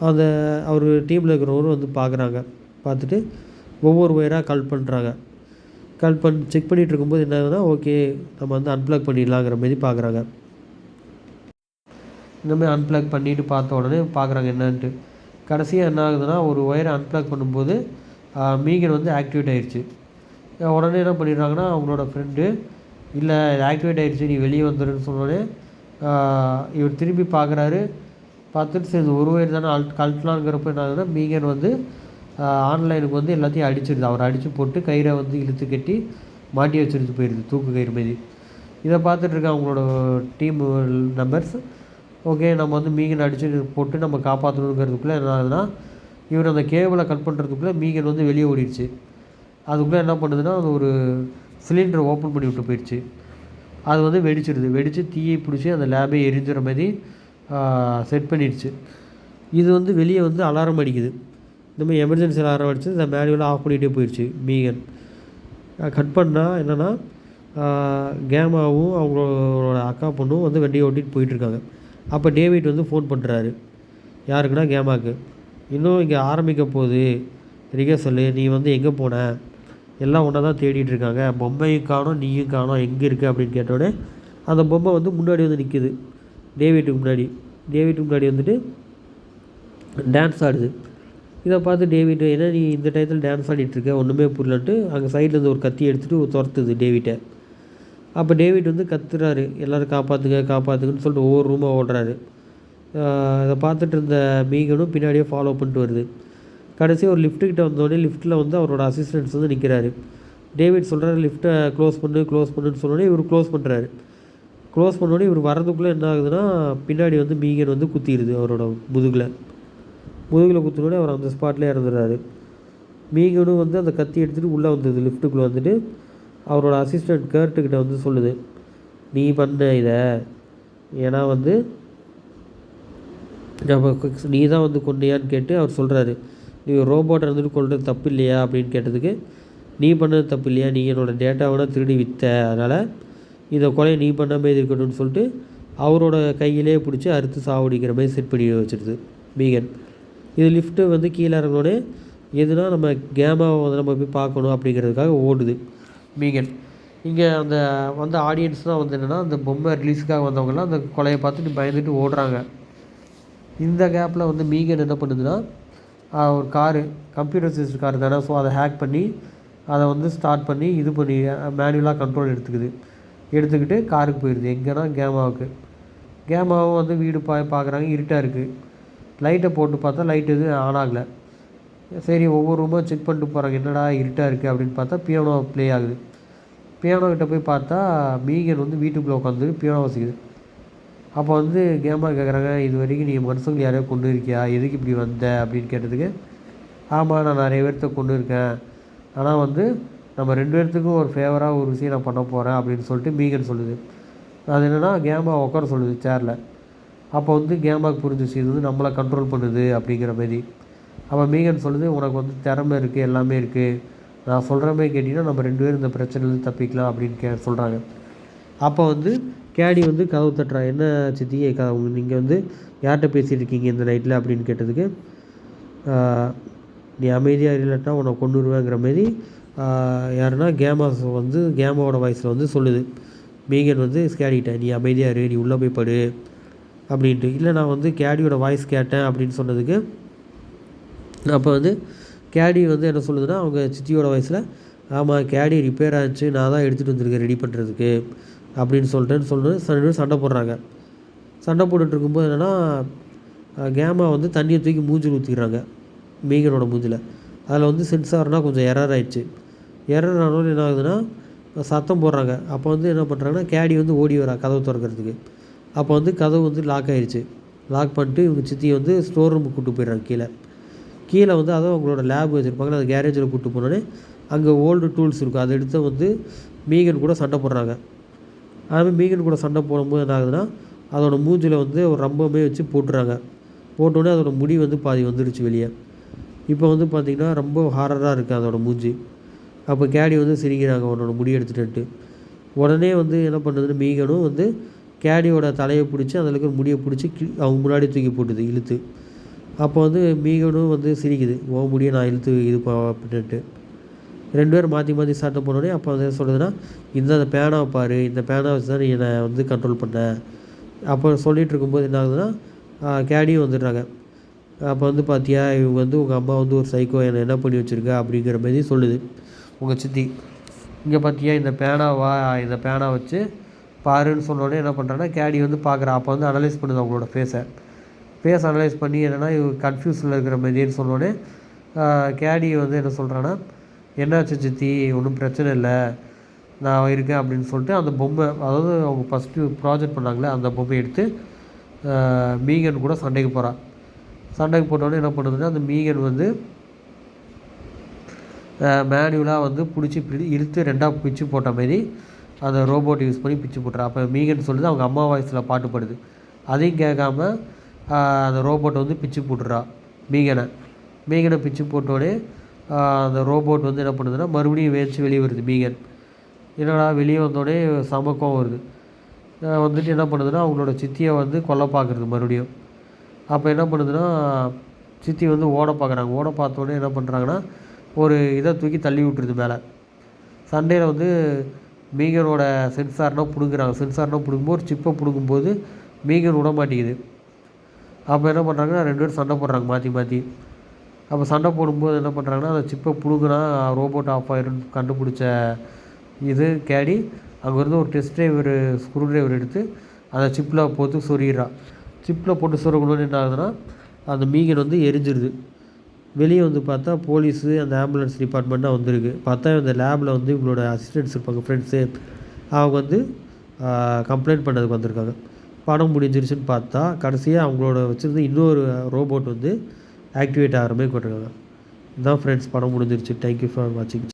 அந்த அவர் டீமில் இருக்கிறவரும் வந்து பார்க்குறாங்க. பார்த்துட்டு ஒவ்வொரு ஒயராக கால் பண்ணுறாங்க. கால் செக் பண்ணிகிட்டு இருக்கும்போது என்ன ஆகுதுன்னா, ஓகே நம்ம வந்து அன்ப்ளக் பண்ணிடலாங்கிற மாதிரி பார்க்குறாங்க. இந்தமாதிரி அன்ப்ளக் பண்ணிவிட்டு பார்த்த உடனே பார்க்குறாங்க என்னன்ட்டு. கடைசியாக என்ன ஆகுதுன்னா, ஒரு ஒயரை அன்ப்ளக் பண்ணும்போது மீகன் வந்து ஆக்டிவேட் ஆகிடுச்சு. உடனே என்ன பண்ணிடுறாங்கன்னா அவங்களோட ஃப்ரெண்டு, இல்லை இது ஆக்டிவேட் ஆகிடுச்சு நீ வெளியே வந்துடுன்னு சொன்னோடனே இவர் திரும்பி பார்க்குறாரு. பார்த்துட்டு சரி ஒரு ஒயர் தானே கழட்டலாங்கிறப்ப என்ன ஆகுதுன்னா, மீகன் வந்து ஆன்லைனுக்கு வந்து எல்லாத்தையும் அடிச்சிடுது. அவர் அடித்து போட்டு கயிறை வந்து இழுத்து கட்டி மாட்டி வச்சுட்டு போயிடுது தூக்கு கயிறு மாரி. இதை பார்த்துட்ருக்க அவங்களோட டீம் மெம்பர்ஸ், ஓகே நம்ம வந்து மீகன் அடித்து போட்டு நம்ம காப்பாற்றணுங்கிறதுக்குள்ளே என்ன ஆகுதுன்னா, இவர் அந்த கேபிளை கட் பண்ணுறதுக்குள்ளே மீகன் வந்து வெளியே ஓடிடுச்சு. அதுக்குள்ளே என்ன பண்ணுதுன்னா, அது ஒரு சிலிண்டரை ஓப்பன் பண்ணி விட்டு போயிடுச்சு. அது வந்து வெடிச்சிடுது. வெடித்து தீயை பிடிச்சி அந்த லேபை எரிஞ்சுற மாதிரி செட் பண்ணிடுச்சு. இது வந்து வெளியே வந்து அலாரம் அடிக்குது. இந்தமாதிரி எமர்ஜென்சி அலாரம் அடிச்சு இந்த மேனுவலாக ஆஃப் பண்ணிகிட்டே போயிடுச்சு மீகன். கட் பண்ணால் என்னென்னா, கேமாவும் அவங்களோட அக்கா பொண்ணும் வந்து வண்டியை ஓட்டிகிட்டு போயிட்டுருக்காங்க. அப்போ டேவிட் வந்து ஃபோன் பண்ணுறாரு. யாருக்குன்னா கேமாவுக்கு. இன்னும் இங்கே ஆரம்பிக்க போகுது ரிகர்சல், நீ வந்து எங்கே போன, எல்லாம் ஒன்றா தான் தேடிட்டு இருக்காங்க, பொம்மையும் காணோம் நீயும் காணோம், எங்கே இருக்குது அப்படின்னு கேட்டோடனே அந்த பொம்மை வந்து முன்னாடி வந்து நிற்குது டேவிட்டுக்கு முன்னாடி வந்துட்டு டான்ஸ் ஆடுது. இதை பார்த்து டேவிட், ஏன்னா நீ இந்த டயத்தில் டான்ஸ் ஆடிட்டுருக்க ஒன்றுமே புரியலன்ட்டு அங்கே சைட்லேருந்து ஒரு கத்தி எடுத்துகிட்டு துரத்துது டேவிட்டை. அப்போ டேவிட் வந்து கத்துறாரு, எல்லோரும் காப்பாற்றுங்கன்னு சொல்லிட்டு ஒவ்வொரு ரூமாக ஓடுறாரு. இதை பார்த்துட்டு இருந்த மீகனும் பின்னாடியே ஃபாலோ பண்ணிட்டு வருது. கடைசியாக ஒரு லிஃப்ட்டுக்கிட்ட வந்தோடனே லிஃப்ட்டில் வந்து அவரோட அசிஸ்டன்ட்ஸ் வந்து நிற்கிறாரு. டேவிட் சொல்கிறாரு லிஃப்ட்டை க்ளோஸ் பண்ணுன்னு சொன்னோடனே இவர் க்ளோஸ் பண்ணுறாரு. க்ளோஸ் பண்ணோடனே இவர் வரதுக்குள்ளே என்ன ஆகுதுன்னா, பின்னாடி வந்து மீகன் வந்து குத்திடுது அவரோட முதுகில் குத்தினோடனே அவர் அந்த ஸ்பாட்லேயே இறந்துடுறாரு. மீகனும் வந்து அந்த கத்தி எடுத்துகிட்டு உள்ளே வந்தது லிஃப்ட்டுக்குள்ளே வந்துட்டு அவரோட அசிஸ்டண்ட் கேர்ட்டுக்கிட்ட வந்து சொல்லுது, நீ பண்ண இதை, ஏன்னா வந்து நீ தான் வந்து கொண்டியான்னு கேட்டு அவர் சொல்கிறாரு, நீ ரோபோட்டை இருந்துட்டு கொள்வது தப்பு இல்லையா அப்படின்னு கேட்டதுக்கு, நீ பண்ணது தப்பு இல்லையா, நீ என்னோடய டேட்டாவோட திருடி விற்ற, அதனால் இதை கொலையை நீ பண்ண மாதிரி இருக்கணும்னு சொல்லிட்டு அவரோட கையிலே பிடிச்சி அறுத்து சாவடிக்கிற மாதிரி செட் பண்ணி வச்சுருது மீகன். இது லிஃப்ட்டு வந்து கீழே இறங்கினோடனே எதுனா நம்ம கேமாவை வந்து நம்ம போய் பார்க்கணும் அப்படிங்கிறதுக்காக ஓடுது மீகன். இங்கே அந்த வந்து ஆடியன்ஸ் தான் வந்து என்னென்னா, அந்த பொம்மை ரிலீஸுக்காக வந்தவங்கலாம் அந்த கொலையை பார்த்துட்டு பயந்துட்டு ஓடுறாங்க. இந்த கேப்பில் வந்து மீகன் என்ன பண்ணுதுன்னா, ஒரு காரு கம்ப்யூட்டர் சிஸ்டம் கார் தானே, ஸோ அதை ஹேக் பண்ணி அதை வந்து ஸ்டார்ட் பண்ணி இது பண்ணி மேனுவலாக கண்ட்ரோல் எடுத்துக்குது. எடுத்துக்கிட்டு காருக்கு போயிடுது. எங்கன்னா கேமாவுக்கு. கேமாவும் வந்து வீடு பார்க்குறாங்க, இருட்டாக இருக்குது. லைட்டை போட்டு பார்த்தா லைட் எதுவும் ஆன் ஆகலை. சரி ஒவ்வொரு ரூமாக செக் பண்ணிட்டு போகிறாங்க, என்னடா இருட்டாக இருக்குது அப்படின்னு பார்த்தா பியானோ ப்ளே ஆகுது. பியானோ கிட்டே போய் பார்த்தா மீகன் வந்து வீட்டுக்குள்ளே உட்காந்து பியானோ வாசிக்குது. அப்போ வந்து கேமா கேட்குறாங்க, இது வரைக்கும் நீ மனுஷங்களை யாரையோ கொண்டு இருக்கியா, எதுக்கு இப்படி வந்த அப்படின்னு கேட்டதுக்கு, ஆமாம் நான் நிறைய பேர்த்த கொண்டு இருக்கேன், ஆனால் வந்து நம்ம 2 பேர்த்துக்கும் ஒரு ஃபேவராக ஒரு விஷயம் நான் பண்ண போகிறேன் அப்படின்னு சொல்லிட்டு மீகன் சொல்லுது. அது என்னென்னா கேமா உட்கார சொல்லுது சேரில். அப்போ வந்து கேமாவுக்கு புரிஞ்சிச்சு இது வந்து நம்மளை கண்ட்ரோல் பண்ணுது அப்படிங்கிற மாரி. அப்போ மீகன் சொல்லுது, உனக்கு வந்து திறமை இருக்குது, எல்லாமே இருக்குது, நான் சொல்கிற மாதிரி கேட்டிங்கன்னா நம்ம 2 பேரும் இந்த பிரச்சனையிலேருந்து தப்பிக்கலாம் அப்படின்னு சொல்கிறாங்க. அப்போ வந்து கேடி வந்து கதவு தட்டுறா, என்ன சித்தி நீங்கள் வந்து யார்கிட்ட பேசிகிட்டு இருக்கீங்க இந்த நைட்டில் அப்படின்னு கேட்டதுக்கு, நீ அமைதியாக இல்லைன்னா உன்னை கொண்டுருவேங்கிற மாரி யாருன்னா கேமாவோட வாய்ஸில் வந்து சொல்லுது. மீகன் வந்து கேடிக்கிட்ட, நீ அமைதியாக இரு, நீ உள்ளே போய் படு அப்படின்ட்டு. இல்லை நான் வந்து கேடியோட வாய்ஸ் கேட்டேன் அப்படின்னு சொன்னதுக்கு, அப்போ வந்து கேடி வந்து என்ன சொல்லுதுன்னா அவங்க சித்தியோட வாய்ஸில், ஆமாம் கேடி ரிப்பேர் ஆச்சு, நான் தான் எடுத்துகிட்டு வந்திருக்கேன் ரெடி பண்ணுறதுக்கு அப்படின்னு சொல்லிட்டு சண்டை போடுறாங்க. சண்டை போட்டுட்டு இருக்கும்போது என்னென்னா கேமா வந்து தண்ணியை தூக்கி மூஞ்சில் ஊற்றிக்கிறாங்க மீகனோட மூஞ்சில். அதில் வந்து சென்சார்னால் கொஞ்சம் எரர் ஆகிடுச்சு. எரர் ஆனாலும் என்ன ஆகுதுன்னா சத்தம் போடுறாங்க. அப்போ வந்து என்ன பண்ணுறாங்கன்னா கேடி வந்து ஓடி வரா கதவு திறக்கிறதுக்கு. அப்போ வந்து கதவு வந்து லாக் ஆகிடுச்சு. லாக் பண்ணிட்டு இவங்க சித்தியை வந்து ஸ்டோர் ரூமுக்கு கூப்பிட்டு போயிடுறாங்க. கீழே வந்து அதுவும் அவங்களோட லேப் வச்சுருப்பாங்க, அந்த கேரேஜில் கூப்பிட்டு போனோடனே அங்கே ஓல்டு டூல்ஸ் இருக்கும், அதை எடுத்து வந்து மீகன் கூட சண்டை போடுறாங்க. அதுமாதிரி மீகன் கூட சண்டை போடும்போது என்ன ஆகுதுன்னா அதோடய மூஞ்சில் வந்து ஒரு ரம்பமே வச்சு போட்டுறாங்க. போட்டோடனே அதோடய முடி வந்து பாதி வந்துடுச்சு வெளியே. இப்போ வந்து பார்த்திங்கன்னா ரொம்ப ஹாரராக இருக்குது அதோடய மூஞ்சி. அப்போ கேடி வந்து சிரிக்கிறாங்க அவனோட முடி எடுத்துகிட்டு. உடனே வந்து என்ன பண்ணுதுன்னு மீகனும் வந்து கேடியோட தலையை பிடிச்சி அதில் இருக்கிற முடியை பிடிச்சி அவங்க முன்னாடி தூக்கி போட்டுது இழுத்து. அப்போ வந்து மீகனும் வந்து சிரிக்குது, ஓ முடியை நான் இழுத்து இது அப்படின்ட்டு. 2 பேரும் மாற்றி சட்டை போனோடனே அப்போ வந்து சொல்லுதுன்னா, இந்த பேனாவை பாரு, இந்த பேனாவை வச்சு தான் நீ என்னை வந்து கண்ட்ரோல் பண்ண. அப்போ சொல்லிகிட்டு இருக்கும்போது என்ன ஆகுதுன்னா கேடியும் வந்துடுறாங்க. அப்போ வந்து பார்த்தியா இவங்க வந்து உங்கள் அம்மா வந்து ஒரு சைக்கோ, என்னை என்ன பண்ணி வச்சுருக்கா அப்படிங்கிற மாதிரி சொல்லுது உங்கள் சித்தி. இங்கே பார்த்தியா இந்த பேனா வச்சு பாருன்னு சொன்னோடனே என்ன பண்ணுறாங்கன்னா கேடி வந்து பார்க்குறா. அப்போ வந்து அனலைஸ் பண்ணுது அவங்களோட ஃபேஸ் அனலைஸ் பண்ணி என்னென்னா இவங்க கன்ஃபியூஸில் இருக்கிற மாதிரின்னு சொன்னோடனே கேடி வந்து என்ன சொல்கிறான்னா, என்னாச்சு சித்தி, ஒன்றும் பிரச்சனை இல்லை, நான் இருக்கேன் அப்படின்னு சொல்லிட்டு அந்த பொம்மை, அதாவது அவங்க ஃபஸ்ட்டு ப்ராஜெக்ட் பண்ணாங்களே அந்த பொம்மையை எடுத்து மீகன் கூட சண்டைக்கு போகிறான். சண்டைக்கு போட்டோடனே என்ன பண்ணுதுன்னா அந்த மீகன் வந்து மேனுவலாக வந்து பிடிச்சி இழுத்து 2ஆக பிச்சு போட்ட மாரி அந்த ரோபோட் யூஸ் பண்ணி பிச்சு போட்டுறா. அப்போ மீகன் சொல்லுது அவங்க அம்மா வாய்ஸில் பாட்டு பாடுது. அதையும் கேட்காம அந்த ரோபோட்டை வந்து பிச்சு போட்டுறா மீகனை பிச்சு போட்டோடனே அந்த ரோபோட் வந்து என்ன பண்ணுதுன்னா மறுபடியும் வேச்சு வெளியே வருது. மீகன் என்னடா வெளியே வந்தோடனே சமக்கம் வருது. வந்துட்டு என்ன பண்ணுதுன்னா அவங்களோட சித்தியை வந்து கொல்ல பார்க்குறது மறுபடியும். அப்போ என்ன பண்ணுதுன்னா சித்தி வந்து ஓட பார்க்குறாங்க. ஓட பார்த்தோடனே என்ன பண்ணுறாங்கன்னா ஒரு இதை தூக்கி தள்ளி விட்டுருது மேலே. சண்டையில் வந்து மீகனோட சென்சார்னால் பிடுங்கும்போது ஒரு சிப்பை பிடுங்கும்போது மீகன் விட மாட்டேங்குது. அப்போ என்ன பண்ணுறாங்கன்னா 2 பேரும் சண்டை போடுறாங்க மாற்றி. அப்போ சண்டை போடும்போது என்ன பண்ணுறாங்கன்னா அந்த சிப்பை பிடுங்குனா ரோபோட் ஆஃப் ஆயிருன்னு கண்டுபிடிச்ச கேடி அங்கேருந்து ஒரு ஸ்க்ரூ ட்ரைவர் எடுத்து அந்த சிப்பில் போட்டு சொருகிறான். சிப்பில் போட்டு சொருகணுன்னு என்ன ஆகுதுன்னா அந்த மீகன் வந்து எரிஞ்சிருது. வெளியே வந்து பார்த்தா போலீஸு அந்த ஆம்புலன்ஸ் டிபார்ட்மெண்ட்டாக வந்திருக்கு. பார்த்தா இந்த லேபில் வந்து இவங்களோட அசிஸ்டன்ட்ஸ் இருப்பாங்க, ஃப்ரெண்ட்ஸு, அவங்க வந்து கம்ப்ளைண்ட் பண்ணதுக்கு வந்திருக்காங்க. படம் முடிஞ்சிருச்சுன்னு பார்த்தா கடைசியாக அவங்களோட வச்சுருந்து இன்னொரு ரோபோட் வந்து ஆக்டிவேட் ஆகிற மாதிரி கொண்டிருக்காங்க. இதுதான் ஃப்ரெண்ட்ஸ், படம் முடிஞ்சிருச்சு. தேங்க்யூ ஃபார் வாட்சிங்.